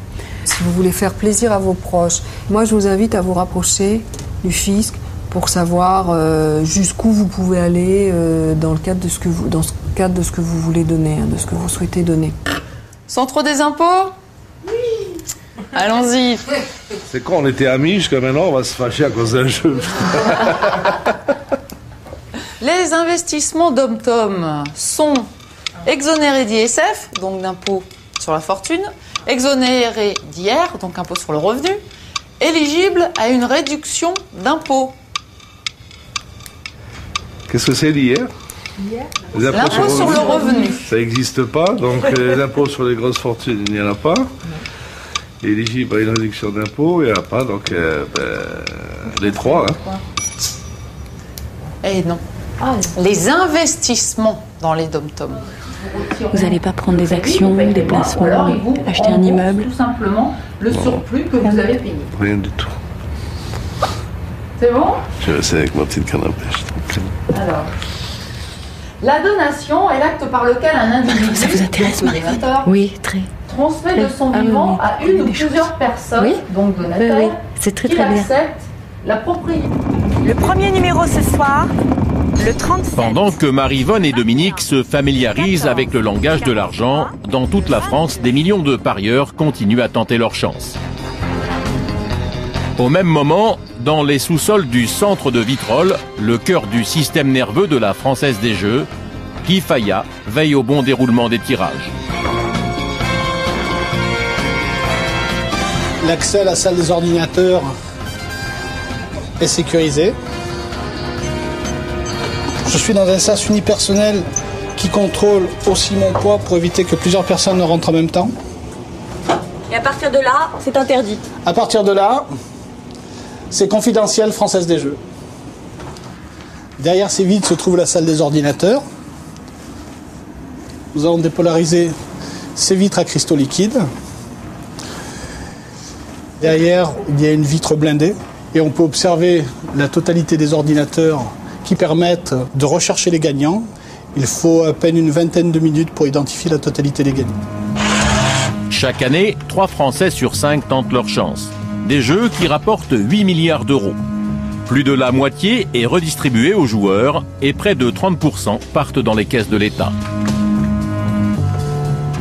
Speaker 4: Si vous voulez faire plaisir à vos proches, moi je vous invite à vous rapprocher du fisc pour savoir jusqu'où vous pouvez aller dans le cadre de ce que vous voulez donner, de ce que vous souhaitez donner.
Speaker 22: Centre des impôts? Oui. Allons-y.
Speaker 14: C'est quand on était amis, jusqu'à maintenant on va se fâcher à cause d'un jeu.
Speaker 22: Les investissements d'Om-Tom sont exonérés d'ISF, donc d'impôt sur la fortune, exonérés d'IR, donc impôt sur le revenu, éligibles à une réduction d'impôt.
Speaker 14: Qu'est-ce que c'est l'IR?
Speaker 22: L'impôt sur le revenu.
Speaker 14: Ça n'existe pas, donc les impôts sur les grosses fortunes, il n'y en a pas. Éligible à une réduction d'impôt, il n'y en a pas, donc les trois. Hein.
Speaker 22: Eh non. Les investissements dans les dom-toms.
Speaker 5: Vous n'allez pas prendre des actions, des placements, acheter un immeuble?
Speaker 22: Tout simplement le surplus que vous avez payé.
Speaker 14: Rien du tout.
Speaker 22: C'est bon?
Speaker 14: Je vais rester avec ma petite canne à pêche.
Speaker 22: Alors, la donation est l'acte par lequel un individu,
Speaker 5: ça vous intéresse,
Speaker 22: donateur,
Speaker 5: oui, très.
Speaker 22: transmet de son vivant à une ou plusieurs personnes, donc donataires,
Speaker 5: c'est très
Speaker 22: qui
Speaker 5: très bien.
Speaker 22: acceptent la propriété.
Speaker 8: Le premier numéro ce soir, le 37.
Speaker 3: Pendant que Marie-Vonne et Dominique se familiarisent avec le langage de l'argent, dans toute la France, des millions de parieurs continuent à tenter leur chance. Au même moment, dans les sous-sols du centre de Vitrolles, le cœur du système nerveux de la Française des Jeux, Guy Fayat veille au bon déroulement des tirages.
Speaker 1: L'accès à la salle des ordinateurs est sécurisé. Je suis dans un sas unipersonnel qui contrôle aussi mon poids pour éviter que plusieurs personnes ne rentrent en même temps.
Speaker 8: Et à partir de là, c'est interdit.
Speaker 1: À partir de là, c'est confidentiel Française des Jeux. Derrière ces vitres se trouve la salle des ordinateurs. Nous allons dépolariser ces vitres à cristaux liquides. Derrière, il y a une vitre blindée et on peut observer la totalité des ordinateurs qui permettent de rechercher les gagnants. Il faut à peine une vingtaine de minutes pour identifier la totalité des gagnants.
Speaker 3: Chaque année, 3 Français sur 5 tentent leur chance. Des jeux qui rapportent 8 milliards d'euros. Plus de la moitié est redistribuée aux joueurs et près de 30% partent dans les caisses de l'État.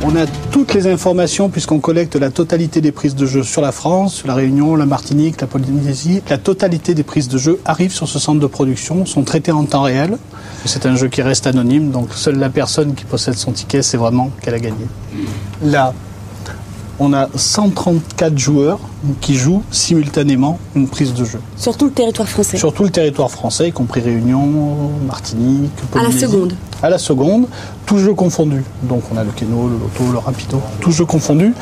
Speaker 1: On a toutes les informations puisqu'on collecte la totalité des prises de jeu sur la France, sur la Réunion, la Martinique, la Polynésie. La totalité des prises de jeu arrivent sur ce centre de production, sont traitées en temps réel. C'est un jeu qui reste anonyme, donc seule la personne qui possède son ticket sait vraiment qu'elle a gagné. Là, on a 134 joueurs qui jouent simultanément une prise de jeu.
Speaker 8: Sur tout le territoire français.
Speaker 1: Sur tout le territoire français, y compris Réunion, Martinique, Polynésie.
Speaker 8: À la seconde.
Speaker 1: À la seconde, tous jeux confondus. Donc on a le Keno, le Loto, le Rapido, tous jeux confondus.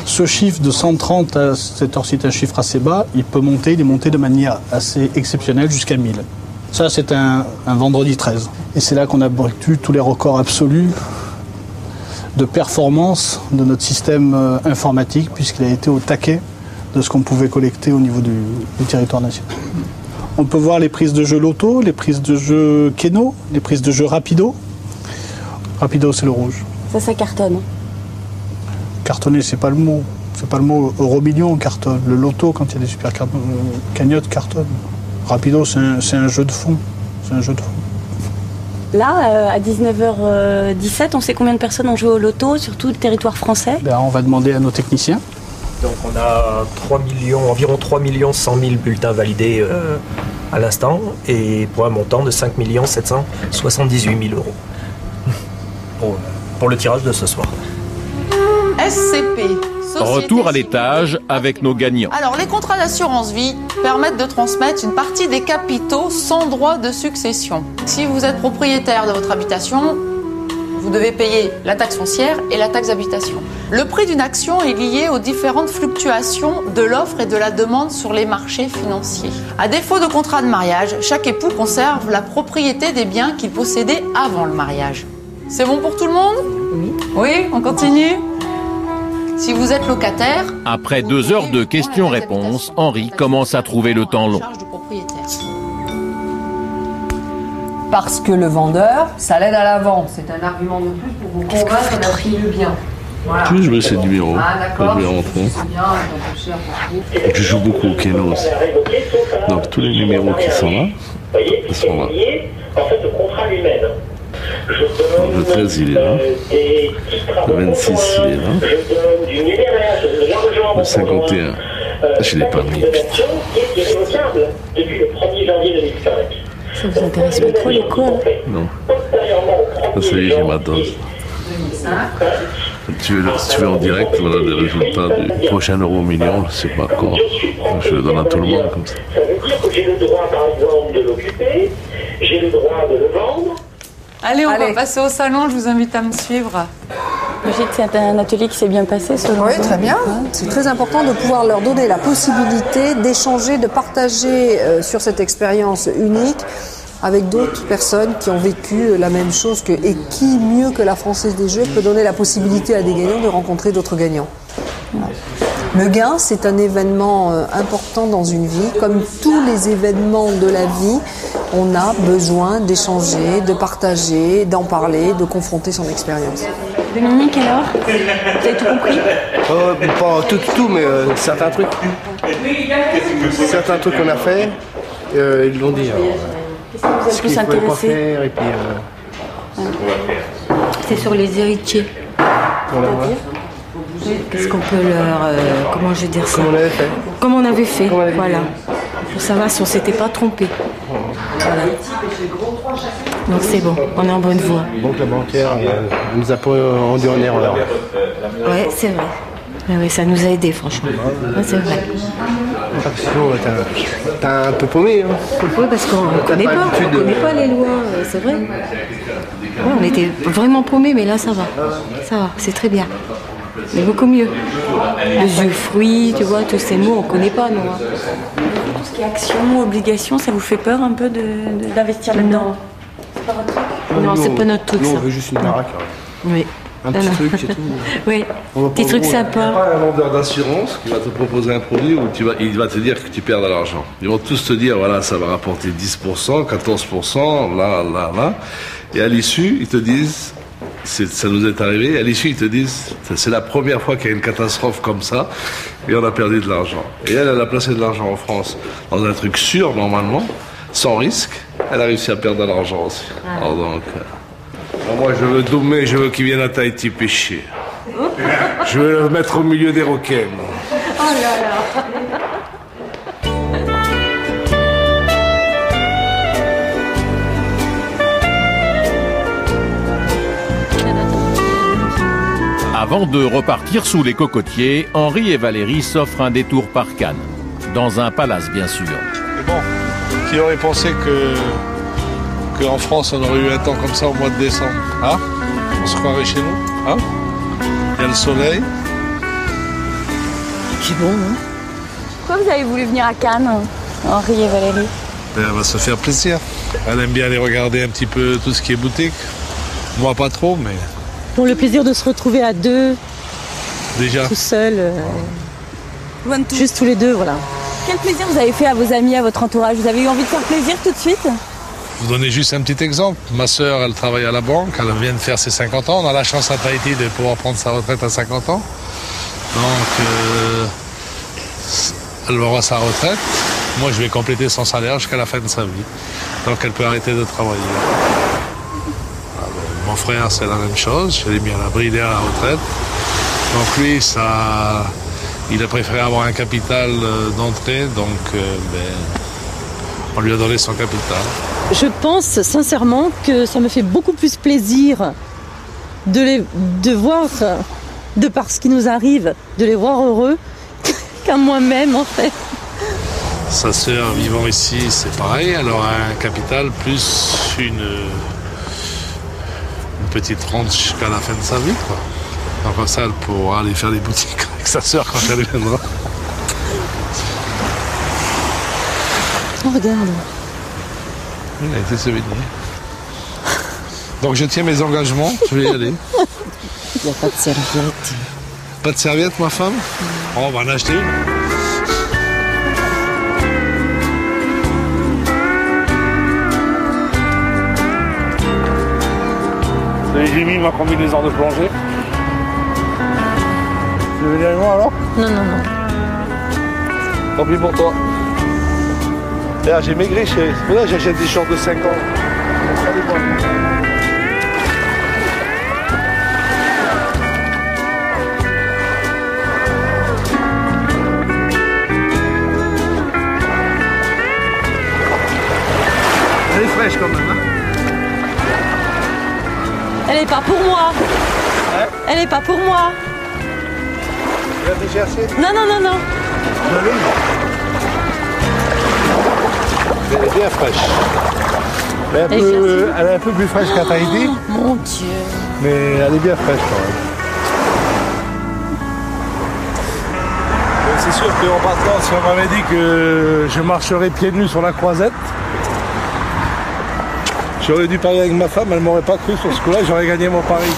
Speaker 1: Ce chiffre de 130 à cette heure-ci est un chiffre assez bas. Il peut monter, il est monté de manière assez exceptionnelle jusqu'à 1000. Ça, c'est un vendredi 13. Et c'est là qu'on a battu tous les records absolus de performance de notre système informatique, puisqu'il a été au taquet de ce qu'on pouvait collecter au niveau du territoire national. On peut voir les prises de jeu Loto, les prises de jeu Keno, les prises de jeu Rapido. Rapido, c'est le rouge.
Speaker 8: Ça cartonne.
Speaker 1: Cartonner, c'est pas le mot. C'est pas le mot. Euro-million cartonne. Le Loto, quand il y a des super cagnottes, cartonne. Rapido, c'est un jeu de fond. C'est un jeu de fond.
Speaker 8: Là, à 19h17, on sait combien de personnes ont joué au loto sur tout le territoire français?
Speaker 1: On va demander à nos techniciens.
Speaker 12: Donc on a environ 3 100 000 bulletins validés à l'instant et pour un montant de 5 778 000 euros pour le tirage de ce soir.
Speaker 22: SCP.
Speaker 3: Retour à l'étage avec nos gagnants.
Speaker 22: Alors, les contrats d'assurance vie permettent de transmettre une partie des capitaux sans droit de succession. Si vous êtes propriétaire de votre habitation, vous devez payer la taxe foncière et la taxe d'habitation. Le prix d'une action est lié aux différentes fluctuations de l'offre et de la demande sur les marchés financiers. À défaut de contrat de mariage, chaque époux conserve la propriété des biens qu'il possédait avant le mariage. C'est bon pour tout le monde? Oui. Oui, on continue? Si vous êtes locataire...
Speaker 3: Après 2 heures de questions-réponses, Henri commence à trouver le temps long.
Speaker 4: Parce que le vendeur, ça l'aide à la vente. C'est un argument de plus pour vous convaincre d'acheter le bien. Voilà.
Speaker 14: Je jouer ces numéros.
Speaker 4: Ah d'accord,
Speaker 14: je vais rentrer.
Speaker 4: C'est bien, c'est cher pour vous.
Speaker 14: Je joue beaucoup au Keno aussi. Donc tous les numéros qui sont là, ils sont là.
Speaker 19: En fait, le contrat lui-même.
Speaker 14: Le 13, il est là. Le 26, il est là. Le 51, je ne l'ai pas mis.
Speaker 8: Ça vous intéresse pas trop les cours?
Speaker 14: Non. Ça y est, j'ai ma dose. Si tu veux en direct, voilà les résultats du prochain euro-million, je sais pas quoi. Je le donne à tout le monde comme ça.
Speaker 19: Ça veut dire que j'ai le droit, par exemple, de l'occuper, j'ai le droit de le vendre.
Speaker 22: Allez, on va passer au salon, je vous invite à me suivre.
Speaker 5: Brigitte, c'est un atelier qui s'est bien passé selon
Speaker 4: Oui,
Speaker 5: vous?
Speaker 4: très bien. C'est très important de pouvoir leur donner la possibilité d'échanger, de partager sur cette expérience unique avec d'autres personnes qui ont vécu la même chose et qui, mieux que la Française des Jeux, peut donner la possibilité à des gagnants de rencontrer d'autres gagnants. Voilà. Le gain, c'est un événement important dans une vie. Comme tous les événements de la vie, on a besoin d'échanger, de partager, d'en parler, de confronter son expérience.
Speaker 5: Dominique, alors? Vous avez tout compris?
Speaker 17: Pas tout, mais certains trucs. Certains trucs qu'on a fait, ils l'ont dit.
Speaker 5: Qu'est-ce qui vous a le plus intéressé?
Speaker 17: Et puis,
Speaker 15: C'est sur les héritiers. Qu'est-ce qu'on peut leur... comment je vais dire ça?
Speaker 17: Comme on avait fait.
Speaker 15: Comme on avait fait, voilà. Pour savoir si on s'était pas trompé. Voilà. Donc c'est bon, on est en bonne voie.
Speaker 17: Donc la banquière nous a pas rendu en erreur.
Speaker 15: Ouais, c'est vrai. Ouais, ça nous a aidés, franchement. Ouais, c'est vrai.
Speaker 17: Sinon, t'es un peu paumé. Hein.
Speaker 15: Oui, parce qu'on ne connaît pas les lois, c'est vrai. Ouais, on était vraiment paumés, mais là, ça va. Ça va, c'est très bien. Mais beaucoup mieux. Usufruit, tu vois, tous ces mots, on ne connaît pas, nous. Hein.
Speaker 5: Tout ce qui est action, obligation, ça vous fait peur un peu d'investir là-dedans? C'est pas votre truc?
Speaker 15: Non, c'est pas notre truc,
Speaker 17: nous,
Speaker 15: ça.
Speaker 17: on veut juste une baraque.
Speaker 15: Oui.
Speaker 17: Un petit truc, c'est tout.
Speaker 15: Oui, petit truc sympa.
Speaker 14: Il n'y a pas un vendeur d'assurance qui va te proposer un produit où il va te dire que tu perds de l'argent. Ils vont tous te dire, voilà, ça va rapporter 10%, 14%, là. Et à l'issue, ils te disent, ça nous est arrivé, et à l'issue, ils te disent, c'est la première fois qu'il y a une catastrophe comme ça, et on a perdu de l'argent. Et elle a placé de l'argent en France dans un truc sûr, normalement, sans risque. Elle a réussi à perdre de l'argent aussi. Alors donc... moi, je veux Doumé, je veux qu'il vienne à Tahiti pêcher. Je veux le mettre au milieu des requins.
Speaker 5: Oh là là.
Speaker 3: Avant de repartir sous les cocotiers, Henri et Valérie s'offrent un détour par Cannes. Dans un palace, bien sûr.
Speaker 21: Bon, qui aurait pensé qu'en France, on aurait eu un temps comme ça au mois de décembre, hein? On se croirait chez nous, hein? Il y a le soleil.
Speaker 5: C'est bon, hein? Pourquoi vous avez voulu venir à Cannes, Henri et Valérie?
Speaker 21: Elle va se faire plaisir. Elle aime bien aller regarder un petit peu tout ce qui est boutique. Moi, pas trop, mais...
Speaker 5: Pour le plaisir de se retrouver à deux,
Speaker 21: déjà.
Speaker 5: Tout seul, juste tous les deux, voilà. Quel plaisir vous avez fait à vos amis, à votre entourage? Vous avez eu envie de faire plaisir tout de suite?
Speaker 21: Je vous donner juste un petit exemple. Ma sœur, elle travaille à la banque, elle vient de faire ses 50 ans. On a la chance à Tahiti de pouvoir prendre sa retraite à 50 ans. Donc, elle aura sa retraite. Moi, je vais compléter son salaire jusqu'à la fin de sa vie. Donc, elle peut arrêter de travailler. Alors, mon frère, c'est la même chose. Je l'ai mis à l'abri dès la retraite. Donc, lui, il a préféré avoir un capital d'entrée. Donc, on lui a donné son capital.
Speaker 5: Je pense sincèrement que ça me fait beaucoup plus plaisir de voir, de par ce qui nous arrive, de les voir heureux qu'à moi-même en fait.
Speaker 21: Sa sœur vivant ici, c'est pareil, elle aura un capital plus une petite rente jusqu'à la fin de sa vie, quoi. Donc comme ça, elle pourra aller faire des boutiques avec sa sœur quand elle viendra.
Speaker 5: Oh, regarde.
Speaker 21: Il a été souvenir. Donc je tiens mes engagements, je vais y aller.
Speaker 15: Il n'y a pas de serviette.
Speaker 21: Pas de serviette, ma femme? Oh, on va en acheter une. J'ai mis ma combinaison de plongée. Tu veux venir avec moi alors?
Speaker 5: Non.
Speaker 21: Tant pis pour toi. Là, j'ai maigri, c'est pour ça que j'achète des shorts de 5 ans. Regardez-moi. Elle est fraîche quand même, hein?
Speaker 5: Elle est pas pour moi.
Speaker 21: Ouais.
Speaker 5: Elle est pas pour moi.
Speaker 21: Tu vas te chercher?
Speaker 5: Non.
Speaker 21: Elle est bien fraîche. Elle est un peu plus fraîche qu'à Tahiti.
Speaker 5: Oh, mon Dieu.
Speaker 21: Mais elle est bien fraîche quand même.
Speaker 14: sûr que en partant, si on m'avait dit que je marcherais pieds nus sur la croisette, j'aurais dû parier avec ma femme, elle m'aurait pas cru sur ce coup-là, j'aurais gagné mon pari.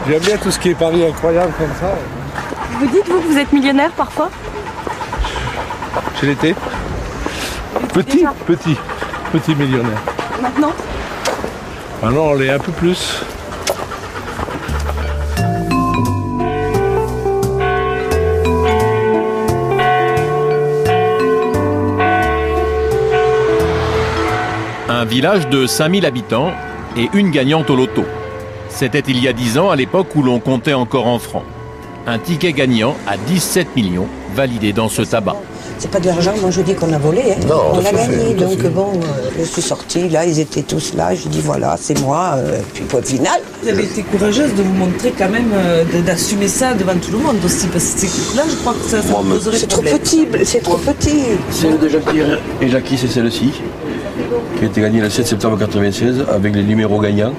Speaker 14: J'aime bien tout ce qui est pari incroyable comme ça.
Speaker 5: Vous dites, vous, que vous êtes millionnaire parfois?
Speaker 14: Je l'étais. Petit millionnaire.
Speaker 5: Maintenant?
Speaker 14: Maintenant, on l'est un peu plus.
Speaker 3: Un village de 5000 habitants et une gagnante au loto. C'était il y a 10 ans, à l'époque où l'on comptait encore en francs. Un ticket gagnant à 17 millions validé dans ce tabac.
Speaker 7: C'est pas de l'argent, moi je dis qu'on a volé, hein.
Speaker 14: Non,
Speaker 7: on l'a gagné,
Speaker 14: fait,
Speaker 7: donc bon, je suis sortie, là ils étaient tous là, j'ai dit voilà, c'est moi, puis point final.
Speaker 16: Vous avez été courageuse de vous montrer quand même, d'assumer ça devant tout le monde aussi, parce que là je crois que ça poserait
Speaker 7: C'est trop petit, c'est trop petit.
Speaker 11: Celle de Jackie et Jackie, c'est celle-ci, qui a été gagnée le 7 septembre 1996 avec les numéros gagnants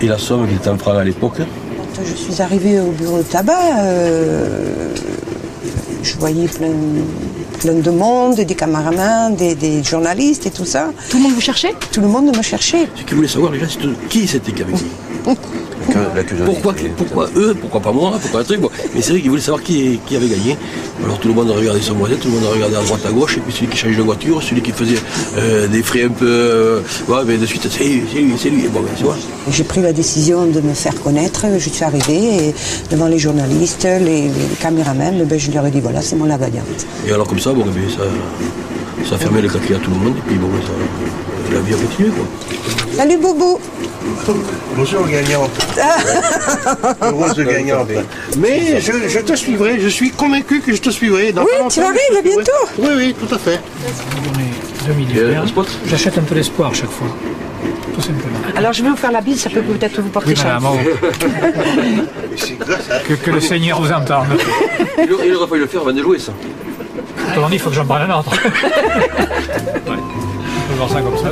Speaker 11: et la somme qui était en francs à l'époque.
Speaker 7: Quand je suis arrivée au bureau de tabac, je voyais plein de monde, des caméramans, des journalistes et tout ça.
Speaker 5: Tout le monde vous cherchait?
Speaker 7: Tout le monde me cherchait.
Speaker 11: Ce qu'ils voulaient savoir déjà, c'est qui c'était qui avait gagné. Pourquoi eux, pourquoi pas moi, pourquoi un truc. Bon. Mais c'est vrai qu'ils voulaient savoir qui avait gagné. Alors tout le monde a regardé son voisin, tout le monde a regardé à droite à gauche, et puis celui qui changeait de voiture, celui qui faisait des frais un peu. Ouais, mais de suite, c'est lui. Bon, ben, tu vois.
Speaker 7: J'ai pris la décision de me faire connaître. Je suis arrivée et devant les journalistes, les caméramans, ben, je leur ai dit voilà, c'est moi la gagnante.
Speaker 11: Et alors comme ça, bon, ben, ça fermait le caquet à tout le monde, et puis bon, la vie a continué, quoi.
Speaker 7: Salut Boubou.
Speaker 17: Bonjour gagnante. Heureuse gagnante. Mais je te suivrai, je suis convaincu que je te suivrai.
Speaker 7: Oui, tu arrives bientôt.
Speaker 17: Oui, tout à fait.
Speaker 23: 2 millionnaires. J'achète un peu d'espoir chaque fois. Tout simplement.
Speaker 7: Alors je vais vous faire la bise, ça peut peut-être vous porter chance.
Speaker 23: Que le Seigneur vous entende.
Speaker 11: Il aurait fallu le faire avant de jouer, ça.
Speaker 23: Autrement dit, il faut que j'en prenne un autre. Ouais. On peut voir ça comme ça.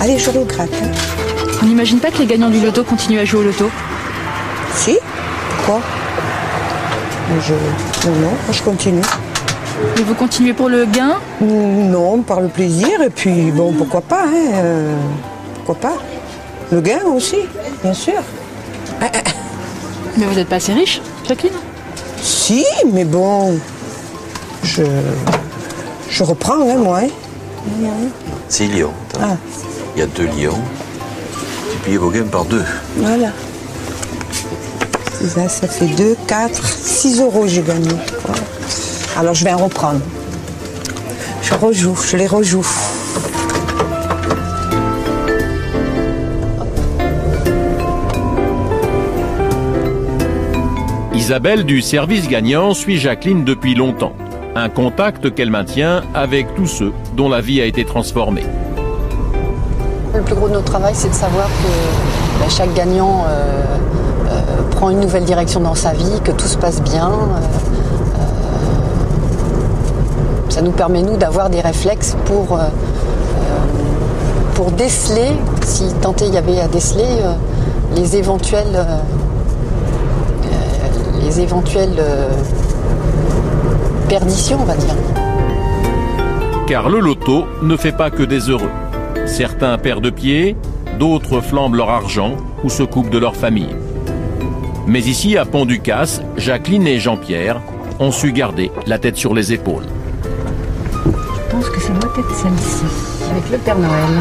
Speaker 7: Allez, je regrette.
Speaker 5: On n'imagine pas que les gagnants du loto continuent à jouer au loto?
Speaker 7: Si. Pourquoi? Non, moi je continue.
Speaker 5: Et vous continuez pour le gain?
Speaker 7: Non, par le plaisir, et puis bon, pourquoi pas, hein, pourquoi pas. Le gain aussi, bien sûr.
Speaker 5: Mais vous n'êtes pas assez riche, Jacqueline?
Speaker 7: Si, mais bon, je reprends, hein, moi. Hein.
Speaker 11: C'est Lyon.
Speaker 7: Ah.
Speaker 11: Il y a 2 lions. Tu payes vos gains par 2.
Speaker 7: Voilà. Ça fait 2, 4, 6 euros j'ai gagné. Voilà. Alors je vais en reprendre. Je les rejoue.
Speaker 3: Isabelle du service gagnant suit Jacqueline depuis longtemps. Un contact qu'elle maintient avec tous ceux dont la vie a été transformée.
Speaker 2: Le plus gros de notre travail, c'est de savoir que chaque gagnant prend une nouvelle direction dans sa vie, que tout se passe bien. Ça nous permet, nous, d'avoir des réflexes pour déceler, si tant est il y avait à déceler, les éventuelles perdition, on va dire.
Speaker 3: Car le loto ne fait pas que des heureux. Certains perdent pied, d'autres flambent leur argent ou se coupent de leur famille. Mais ici, à Pont-du-Casse, Jacqueline et Jean-Pierre ont su garder la tête sur les épaules.
Speaker 2: Je pense que ça doit être celle-ci, avec le Père Noël.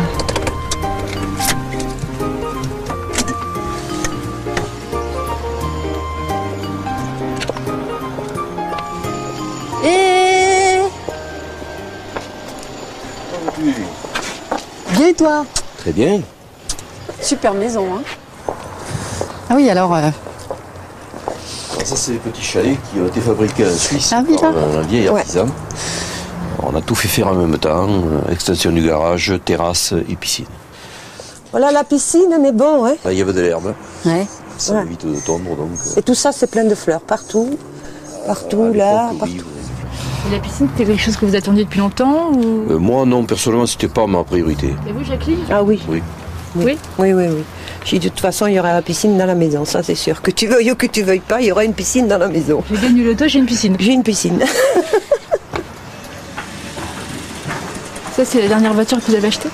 Speaker 2: Bien et toi?
Speaker 11: Très bien.
Speaker 2: Super maison, hein. Ah oui, alors...
Speaker 11: Alors ça, c'est les petits chalets qui ont été fabriqués en Suisse
Speaker 2: ah oui,
Speaker 11: par un vieil artisan. On a tout fait faire en même temps, extension du garage, terrasse et piscine.
Speaker 7: Voilà la piscine, mais bon, hein.
Speaker 11: Là, il y avait de l'herbe.
Speaker 7: Ouais.
Speaker 11: Ça va vite de tomber, donc...
Speaker 7: Et tout ça, c'est plein de fleurs, partout. Partout, là, partout.
Speaker 5: Et la piscine, c'était quelque chose que vous attendiez depuis longtemps ou...
Speaker 11: Moi, non, personnellement, c'était pas ma priorité.
Speaker 5: Et vous, Jacqueline?
Speaker 7: Ah oui.
Speaker 11: Oui.
Speaker 5: Oui.
Speaker 7: Oui. J'ai dit, de toute façon, il y aura la piscine dans la maison, ça c'est sûr. Que tu veuilles ou que tu veuilles pas, il y aura une piscine dans la maison.
Speaker 9: J'ai gagné le loto, j'ai une piscine.
Speaker 7: J'ai une piscine.
Speaker 9: Ça, c'est la dernière voiture que vous avez achetée?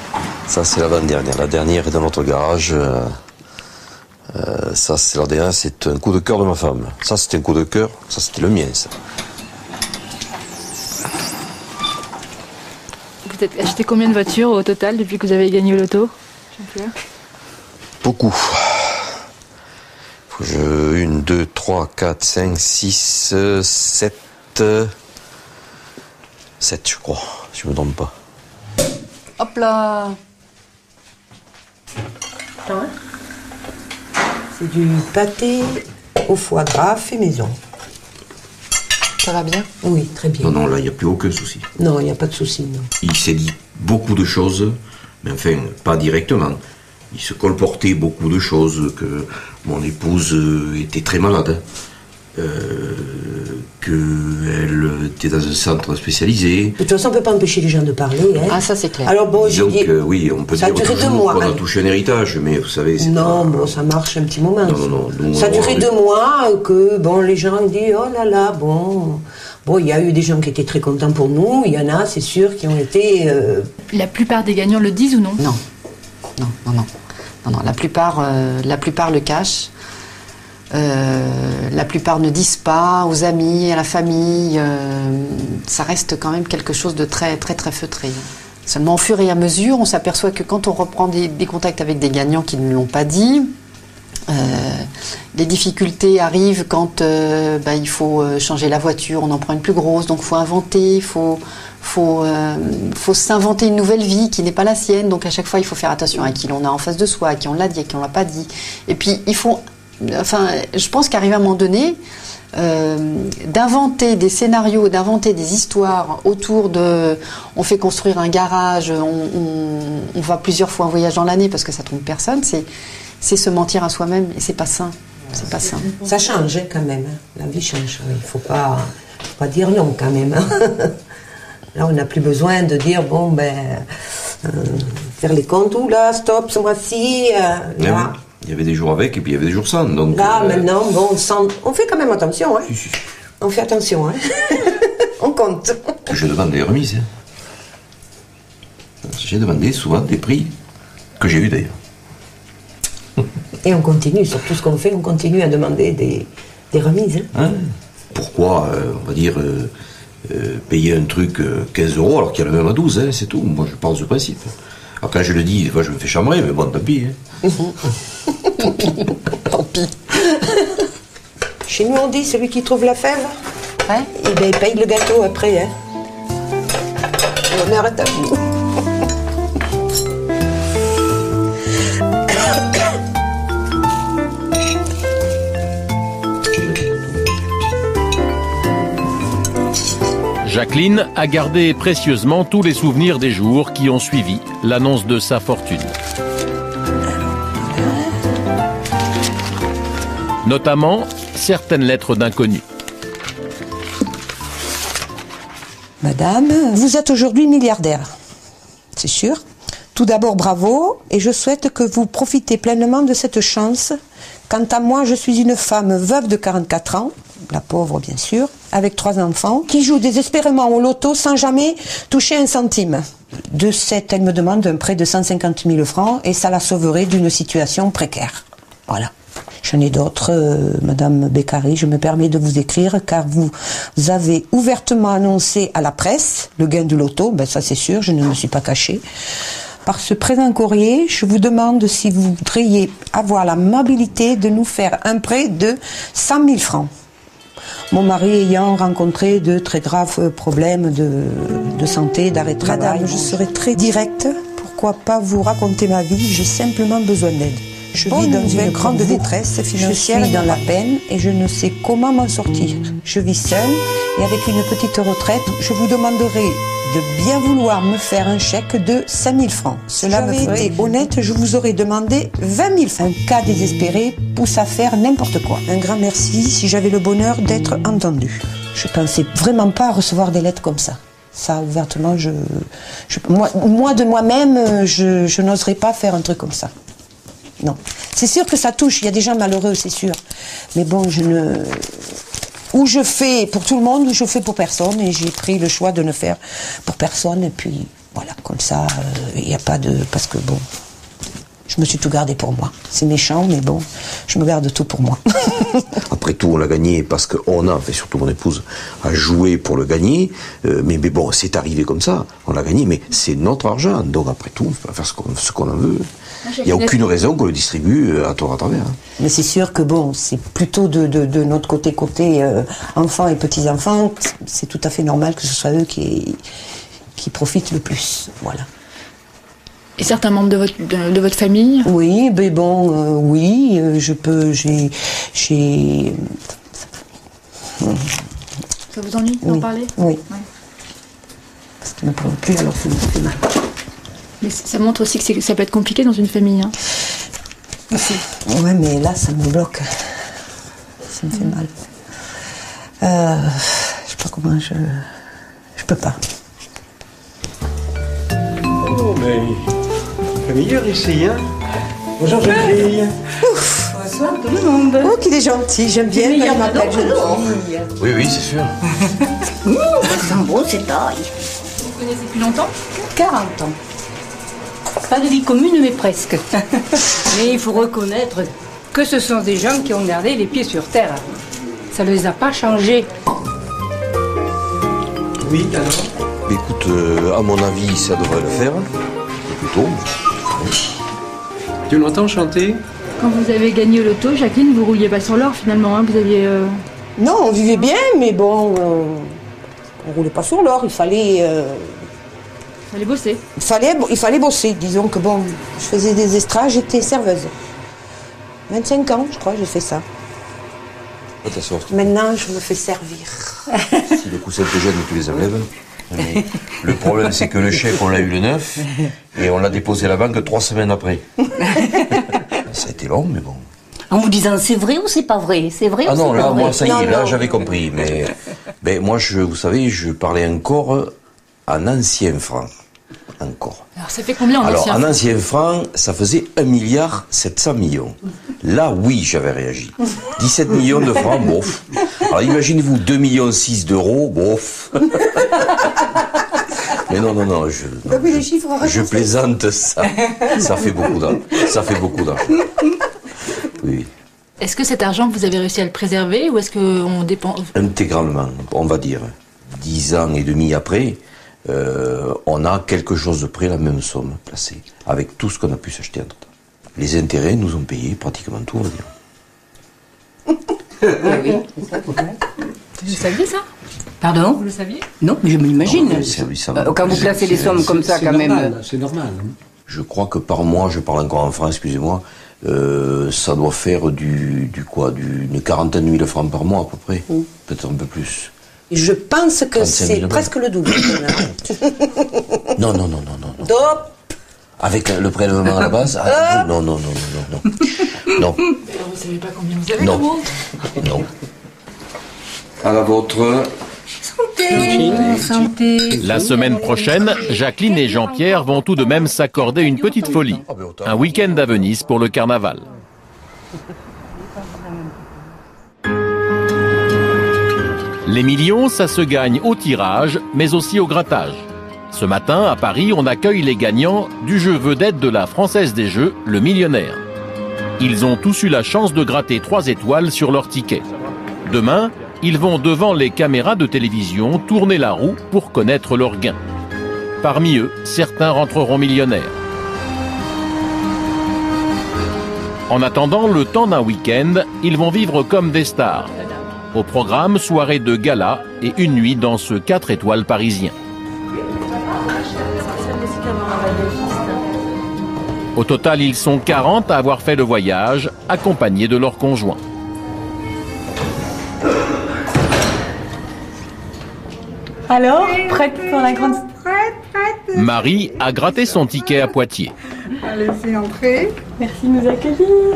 Speaker 10: Ça, c'est l'avant-dernière. La dernière est dans notre garage. Ça, c'est la dernière, c'est un coup de cœur de ma femme. Ça, c'était un coup de cœur. Ça, c'était le mien, ça.
Speaker 9: Vous avez acheté combien de voitures au total depuis que vous avez gagné au loto?
Speaker 10: Beaucoup. 1, 2, 3, 4, 5, 6, 7... 7, je crois, si je me trompe pas.
Speaker 2: Hop là.
Speaker 7: C'est du pâté au foie gras fait maison.
Speaker 2: Ça va bien?
Speaker 7: Oui, très bien.
Speaker 10: Non, là, il n'y a plus aucun souci.
Speaker 7: Non, il n'y a pas de souci, non.
Speaker 10: Il s'est dit beaucoup de choses, mais enfin, pas directement. Il se colportait beaucoup de choses, que mon épouse était très malade, qu'elle était dans un centre spécialisé.
Speaker 7: De toute façon, on ne peut pas empêcher les gens de parler. Hein.
Speaker 2: Ah, ça c'est clair.
Speaker 7: Alors bon, j'ai dit...
Speaker 10: oui, on peut
Speaker 7: ça a
Speaker 10: dire
Speaker 7: duré 2
Speaker 10: toujours
Speaker 7: mois.
Speaker 10: qu'on a touché un héritage, mais vous savez...
Speaker 7: Non, bon, ça marche un petit moment.
Speaker 10: Non,
Speaker 7: ça a duré 2 mois, que bon, les gens disent, oh là là, bon... Bon, il y a eu des gens qui étaient très contents pour nous, il y en a, c'est sûr, qui ont été...
Speaker 9: La plupart des gagnants le disent ou non?
Speaker 2: Non. Non, la plupart le cachent. La plupart ne disent pas aux amis, à la famille. Ça reste quand même quelque chose de très, très, très feutré. Seulement, au fur et à mesure, on s'aperçoit que quand on reprend des contacts avec des gagnants qui ne l'ont pas dit, les difficultés arrivent quand il faut changer la voiture, on en prend une plus grosse, donc il faut inventer, il faut s'inventer une nouvelle vie qui n'est pas la sienne, donc à chaque fois il faut faire attention à qui l'on a en face de soi, à qui on l'a dit, à qui on l'a pas dit. Et puis je pense qu'arrive un moment donné, d'inventer des scénarios, d'inventer des histoires autour de... On fait construire un garage, on va plusieurs fois en voyage dans l'année parce que ça trompe personne, c'est se mentir à soi-même et c'est pas sain. C'est pas sain.
Speaker 7: Ça change hein, quand même. Hein. La vie change. Il faut pas dire non quand même. Hein. Là, on n'a plus besoin de dire bon faire les comptes ou là, stop, ce mois-ci. Là.
Speaker 10: Il y avait des jours avec et puis il y avait des jours sans. Donc,
Speaker 7: là, maintenant, bon, on fait quand même attention. Hein. On fait attention. Hein. On compte.
Speaker 10: Je demande des remises. Hein. J'ai demandé souvent des prix que j'ai eu d'ailleurs.
Speaker 7: Et on continue, sur tout ce qu'on fait, on continue à demander des remises. Hein.
Speaker 10: Pourquoi, on va dire, payer un truc 15 € alors qu'il y en a même à 12, hein, c'est tout. Moi, je pense du principe. Alors quand je le dis, des fois, je me fais chambrer, mais bon, tant pis. Hein.
Speaker 2: Tant pis.
Speaker 7: Chez nous, on dit, celui qui trouve la fève, il paye le gâteau après. Hein. L'honneur est à vous.
Speaker 3: Jacqueline a gardé précieusement tous les souvenirs des jours qui ont suivi l'annonce de sa fortune. Notamment certaines lettres d'inconnus.
Speaker 7: Madame, vous êtes aujourd'hui milliardaire, c'est sûr. Tout d'abord, bravo, et je souhaite que vous profitez pleinement de cette chance. Quant à moi, je suis une femme veuve de 44 ans, la pauvre bien sûr, avec 3 enfants, qui joue désespérément au loto sans jamais toucher un centime. De cette, elle me demande un prêt de 150 000 francs et ça la sauverait d'une situation précaire. Voilà. J'en ai d'autres, Madame Beccari, je me permets de vous écrire car vous avez ouvertement annoncé à la presse le gain du loto, ça c'est sûr, je ne me suis pas cachée. Par ce présent courrier, je vous demande si vous voudriez avoir l'amabilité de nous faire un prêt de 100 000 francs. Mon mari ayant rencontré de très graves problèmes de santé, d'arrêt de travail. Madame, je serai très directe. Pourquoi pas vous raconter ma vie? J'ai simplement besoin d'aide. Je vis dans une grande détresse financière. Je suis dans la peine et je ne sais comment m'en sortir. Je vis seule et avec une petite retraite, je vous demanderai de bien vouloir me faire un chèque de 5 000 francs. Cela me ferait été honnête, je vous aurais demandé 20 000 francs. Un cas désespéré pousse à faire n'importe quoi. Un grand merci si j'avais le bonheur d'être entendue. Je pensais vraiment pas recevoir des lettres comme ça. Ça, ouvertement, moi de moi-même, je n'oserais pas faire un truc comme ça. Non. C'est sûr que ça touche, il y a des gens malheureux, c'est sûr. Mais bon, ou je fais pour tout le monde, ou je fais pour personne, et j'ai pris le choix de ne faire pour personne, et puis voilà, comme ça, il n'y a pas de... Parce que bon, je me suis tout gardé pour moi. C'est méchant, mais bon, je me garde tout pour moi.
Speaker 10: Après tout, on l'a gagné parce qu'on a, enfin surtout mon épouse, a joué pour le gagner, mais bon, c'est arrivé comme ça, on l'a gagné, mais c'est notre argent, donc après tout, on peut faire ce qu'on en veut. Il n'y a aucune raison qu'on le distribue à tort à travers.
Speaker 7: Mais c'est sûr que bon, c'est plutôt de notre côté enfants et petits-enfants, c'est tout à fait normal que ce soit eux qui profitent le plus, voilà.
Speaker 9: Et certains membres de votre famille?
Speaker 7: Oui, mais bon, oui, je peux, j'ai...
Speaker 9: Ça vous ennuie d'en parler?
Speaker 7: Oui. Ouais. Parce qu'ils ne parlent plus, alors ça me fait mal.
Speaker 9: Mais ça montre aussi que ça peut être compliqué dans une famille. Hein.
Speaker 7: Ouais, mais là, ça me bloque. Ça me fait mal. Je sais pas comment je peux pas.
Speaker 13: Oh, mais... c'est meilleur ici, hein? Bonjour, jeune fille.
Speaker 7: Ouf. Bonsoir tout le monde. Oh, qu'il est gentil, j'aime bien quand il m'appelle jeune fille.
Speaker 10: Oui, oui, c'est sûr.
Speaker 15: Ça sent bon, c'est taille.
Speaker 9: Vous vous connaissez depuis longtemps?
Speaker 18: 40 ans. Pas de vie commune, mais presque. Mais il faut reconnaître que ce sont des gens qui ont gardé les pieds sur terre. Ça ne les a pas changés.
Speaker 13: Oui, alors?
Speaker 10: Écoute, à mon avis, ça devrait le faire. Plutôt.
Speaker 13: Tu l'entends chanter?
Speaker 9: Quand vous avez gagné au loto, Jacqueline, vous rouliez pas sur l'or finalement, hein, vous aviez...
Speaker 7: Non, on vivait bien, mais bon, on roulait pas sur l'or, il fallait...
Speaker 9: Il fallait bosser.
Speaker 7: Il fallait bosser, disons que bon, je faisais des estrades, j'étais serveuse. 25 ans, je crois, j'ai fait ça. Maintenant, je me fais servir.
Speaker 10: Si les coussins te gênent, tu les enlèves. Mais le problème, c'est que le chèque, on l'a eu le 9, et on l'a déposé à la banque 3 semaines après. Ça a été long, mais bon.
Speaker 18: En vous disant, c'est vrai ou c'est pas vrai? C'est vrai ou c'est pas vrai?
Speaker 10: Ah non, là, moi, ça y est, là, j'avais compris. Mais moi, vous savez, je parlais encore en ancien franc. Encore.
Speaker 9: Alors, ça fait combien en ancien franc?
Speaker 10: Alors, en ancien franc, ça faisait 1,7 milliard. Là, oui, j'avais réagi. 17 millions de francs, bof. Alors, imaginez-vous 2,6 millions d'euros, bof. Mais non, je plaisante, ça fait beaucoup d'argent. Ça fait beaucoup d'argent. Oui.
Speaker 9: Est-ce que cet argent, vous avez réussi à le préserver ou est-ce qu'on dépense? Intégralement,
Speaker 10: on va dire. 10 ans et demi après, on a quelque chose de près la même somme placée, avec tout ce qu'on a pu s'acheter entre temps. Les intérêts nous ont payé pratiquement tout, on va dire.
Speaker 18: Oui.
Speaker 9: Vous saviez ça?
Speaker 18: Pardon?
Speaker 9: Vous le saviez?
Speaker 18: Non, mais je m'imagine.
Speaker 10: Quand
Speaker 18: vous placez des sommes comme ça, quand même.
Speaker 13: C'est normal.
Speaker 10: Je crois que par mois, je parle encore en francs, excusez-moi, ça doit faire d'une quarantaine de mille francs par mois à peu près, peut-être un peu plus.
Speaker 7: Je pense que c'est presque le double.
Speaker 10: Non.
Speaker 7: Top.
Speaker 10: Avec le prélèvement à la base? Non.
Speaker 9: Alors vous savez pas combien vous avez de montre?
Speaker 10: Non. À la vôtre.
Speaker 18: Santé.
Speaker 3: La semaine prochaine, Jacqueline et Jean-Pierre vont tout de même s'accorder une petite folie. Un week-end à Venise pour le carnaval. Les millions, ça se gagne au tirage, mais aussi au grattage. Ce matin, à Paris, on accueille les gagnants du jeu vedette de la Française des Jeux, le Millionnaire. Ils ont tous eu la chance de gratter 3 étoiles sur leur ticket. Demain, ils vont devant les caméras de télévision tourner la roue pour connaître leur gain. Parmi eux, certains rentreront millionnaires. En attendant le temps d'un week-end, ils vont vivre comme des stars. Au programme, soirée de gala et une nuit dans ce 4 étoiles parisien. Au total, ils sont 40 à avoir fait le voyage, accompagnés de leurs conjoints.
Speaker 18: Alors, prête pour la grande...
Speaker 3: Marie a gratté son ticket à Poitiers.
Speaker 18: Allez-y, entrez. Merci de nous accueillir.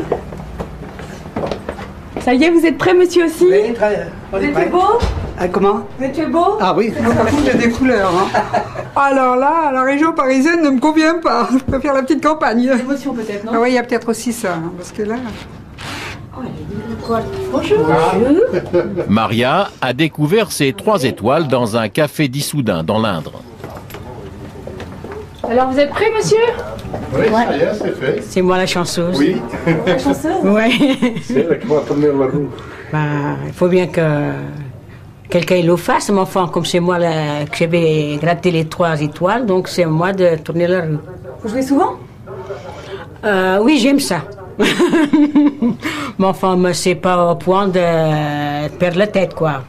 Speaker 18: Ça y est, vous êtes prêts, monsieur aussi?
Speaker 17: Oui, très bien.
Speaker 18: Vous êtes beau?
Speaker 4: Ah, comment?
Speaker 22: Mais tu es beau?
Speaker 4: Ah oui.
Speaker 22: Moi, par contre, j'ai des couleurs. Hein.
Speaker 4: Alors là, la région parisienne ne me convient pas. Je préfère la petite campagne.
Speaker 22: L'émotion peut-être, non?
Speaker 4: Ah oui, il y a peut-être aussi ça, hein, parce que là...
Speaker 22: Bonjour.
Speaker 3: Maria a découvert ses 3 étoiles dans un café d'Issoudun, dans l'Indre.
Speaker 9: Alors vous êtes prêt, monsieur?
Speaker 1: Oui, ça y est, c'est fait.
Speaker 18: C'est moi la chanceuse.
Speaker 1: Oui.
Speaker 22: La chanceuse?
Speaker 18: Oui.
Speaker 1: C'est elle qui va tenir la roue.
Speaker 18: Il faut bien que quelqu'un le fasse, mais enfin, comme c'est moi que j'avais gratté les 3 étoiles, donc c'est moi de tourner la rue.
Speaker 22: Vous jouez souvent?
Speaker 18: Oui, j'aime ça. Mais enfin, c'est pas au point de perdre la tête, quoi.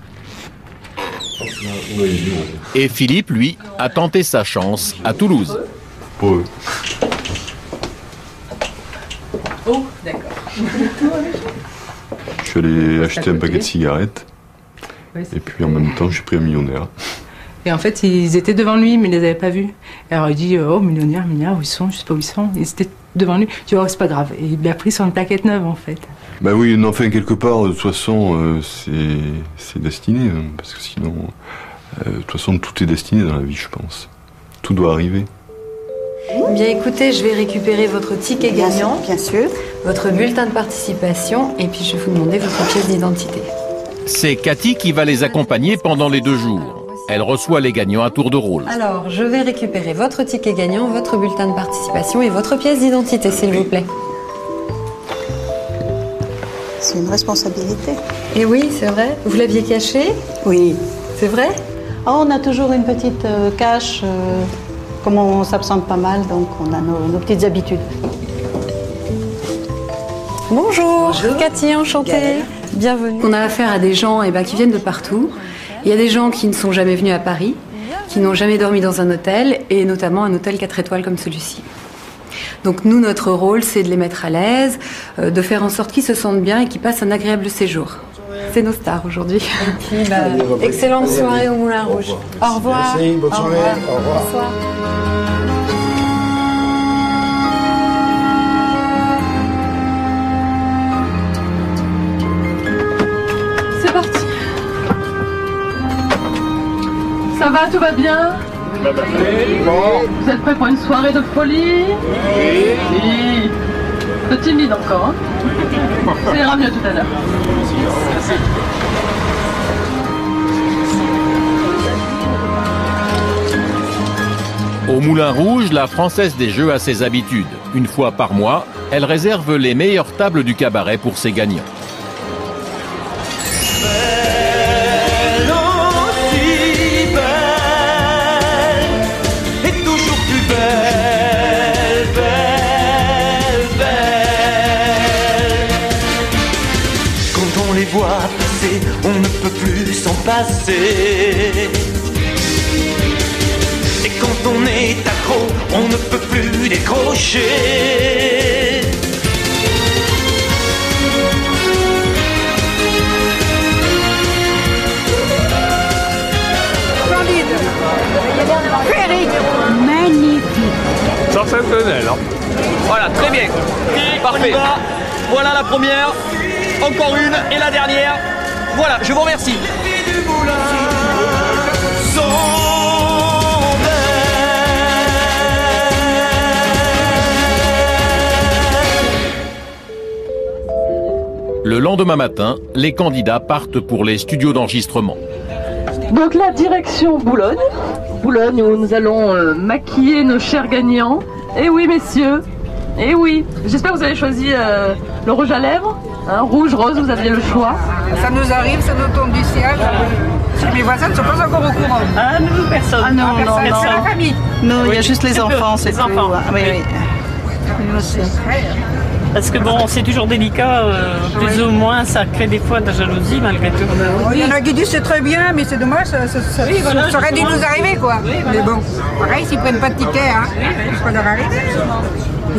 Speaker 3: Et Philippe, lui, a tenté sa chance à Toulouse.
Speaker 1: Pour eux.
Speaker 22: Oh, d'accord.
Speaker 1: Je suis allé acheter un paquet de cigarettes.
Speaker 22: Oui,
Speaker 1: et puis en même temps, j'ai pris un millionnaire.
Speaker 22: Et en fait, ils étaient devant lui, mais ils ne les avaient pas vus. Alors il dit, oh, millionnaire, où ils sont? Je sais pas où ils sont. Ils étaient devant lui. Je dis, oh, c'est pas grave. Et il a pris sur une plaquette neuve, en fait.
Speaker 1: Bah oui, non, enfin, quelque part, de toute façon, c'est destiné. Hein, parce que sinon, de toute façon, tout est destiné dans la vie, je pense. Tout doit arriver.
Speaker 2: Bien écoutez, je vais récupérer votre ticket gagnant, bien sûr, votre bulletin de participation, et puis je vais vous demander votre pièce d'identité.
Speaker 3: C'est Cathy qui va les accompagner pendant les 2 jours. Elle reçoit les gagnants à tour de rôle.
Speaker 2: Alors, je vais récupérer votre ticket gagnant, votre bulletin de participation et votre pièce d'identité, s'il vous plaît.
Speaker 6: C'est une responsabilité.
Speaker 2: Et oui, c'est vrai. Vous l'aviez caché?
Speaker 6: Oui.
Speaker 2: C'est vrai?
Speaker 6: Oh, on a toujours une petite cache. Comme on s'absente pas mal, donc on a nos petites habitudes.
Speaker 2: Bonjour, Cathy, enchantée. Bienvenue. On a affaire à des gens qui viennent de partout. Il y a des gens qui ne sont jamais venus à Paris, qui n'ont jamais dormi dans un hôtel, et notamment un hôtel 4 étoiles comme celui-ci. Donc nous, notre rôle, c'est de les mettre à l'aise, de faire en sorte qu'ils se sentent bien et qu'ils passent un agréable séjour. C'est nos stars aujourd'hui. Et puis, excellente soirée au Moulin Rouge. Au revoir.
Speaker 17: Merci, bonne soirée. Au revoir.
Speaker 2: Bonsoir.
Speaker 22: C'est parti. Ça va, tout va bien? Vous êtes prêts pour une soirée de folie? Oui. Un peu timide encore, hein? Ça ira mieux tout à l'heure.
Speaker 3: Au Moulin Rouge, la Française des Jeux a ses habitudes. Une fois par mois, elle réserve les meilleures tables du cabaret pour ses gagnants.
Speaker 20: Passer, on ne peut plus s'en passer. Et quand on est accro, on ne peut plus décrocher.
Speaker 22: Magnifique.
Speaker 23: Sensationnel, hein.
Speaker 24: Voilà, très bien. Parfait. Voilà la première. Encore une et la dernière. Voilà, je vous remercie.
Speaker 3: Le lendemain matin, les candidats partent pour les studios d'enregistrement.
Speaker 22: Donc la direction Boulogne. Boulogne où nous allons maquiller nos chers gagnants. Eh oui, messieurs. Eh oui. J'espère que vous avez choisi le rouge à lèvres. Hein, rouge, rose, vous aviez le choix.
Speaker 4: Ça nous arrive, ça nous tombe du ciel. Mes voisins ne sont pas encore au courant.
Speaker 22: Ah, nous, personne.
Speaker 6: Ah non,
Speaker 22: personne.
Speaker 6: non, non.
Speaker 4: C'est la famille.
Speaker 6: Non, il y a juste les enfants, c'est
Speaker 22: les
Speaker 6: tout.
Speaker 22: enfants.
Speaker 6: Ah, oui, oui.
Speaker 25: Parce que bon, c'est toujours délicat, plus ou moins, ça crée des fois de la jalousie malgré tout.
Speaker 4: Il y en a qui disent c'est très bien, mais c'est dommage, ça aurait dû nous arriver quoi. Mais bon, pareil, s'ils prennent pas de ticket, hein, c'est pas leur arriver.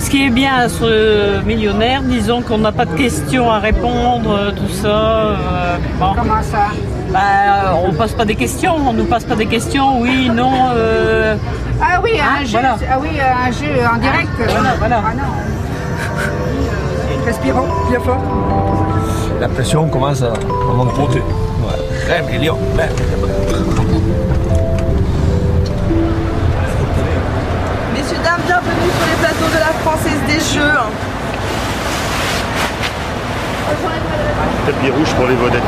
Speaker 25: Ce qui est bien à ce millionnaire, disons qu'on n'a pas de questions à répondre, tout ça. Bon.
Speaker 4: Comment ça?
Speaker 25: On passe pas des questions, on nous passe pas des questions, oui, non.
Speaker 4: Ah oui, un jeu,
Speaker 25: voilà.
Speaker 4: Ah oui, un jeu en direct.
Speaker 25: Voilà.
Speaker 4: Ah non. Respirons, bien fort.
Speaker 12: La pression commence à monter. Ouais.
Speaker 24: 3 millions.
Speaker 8: Messieurs, dames, bienvenue sur les plateaux de la Française des Jeux.
Speaker 14: Tapis rouge pour les vedettes.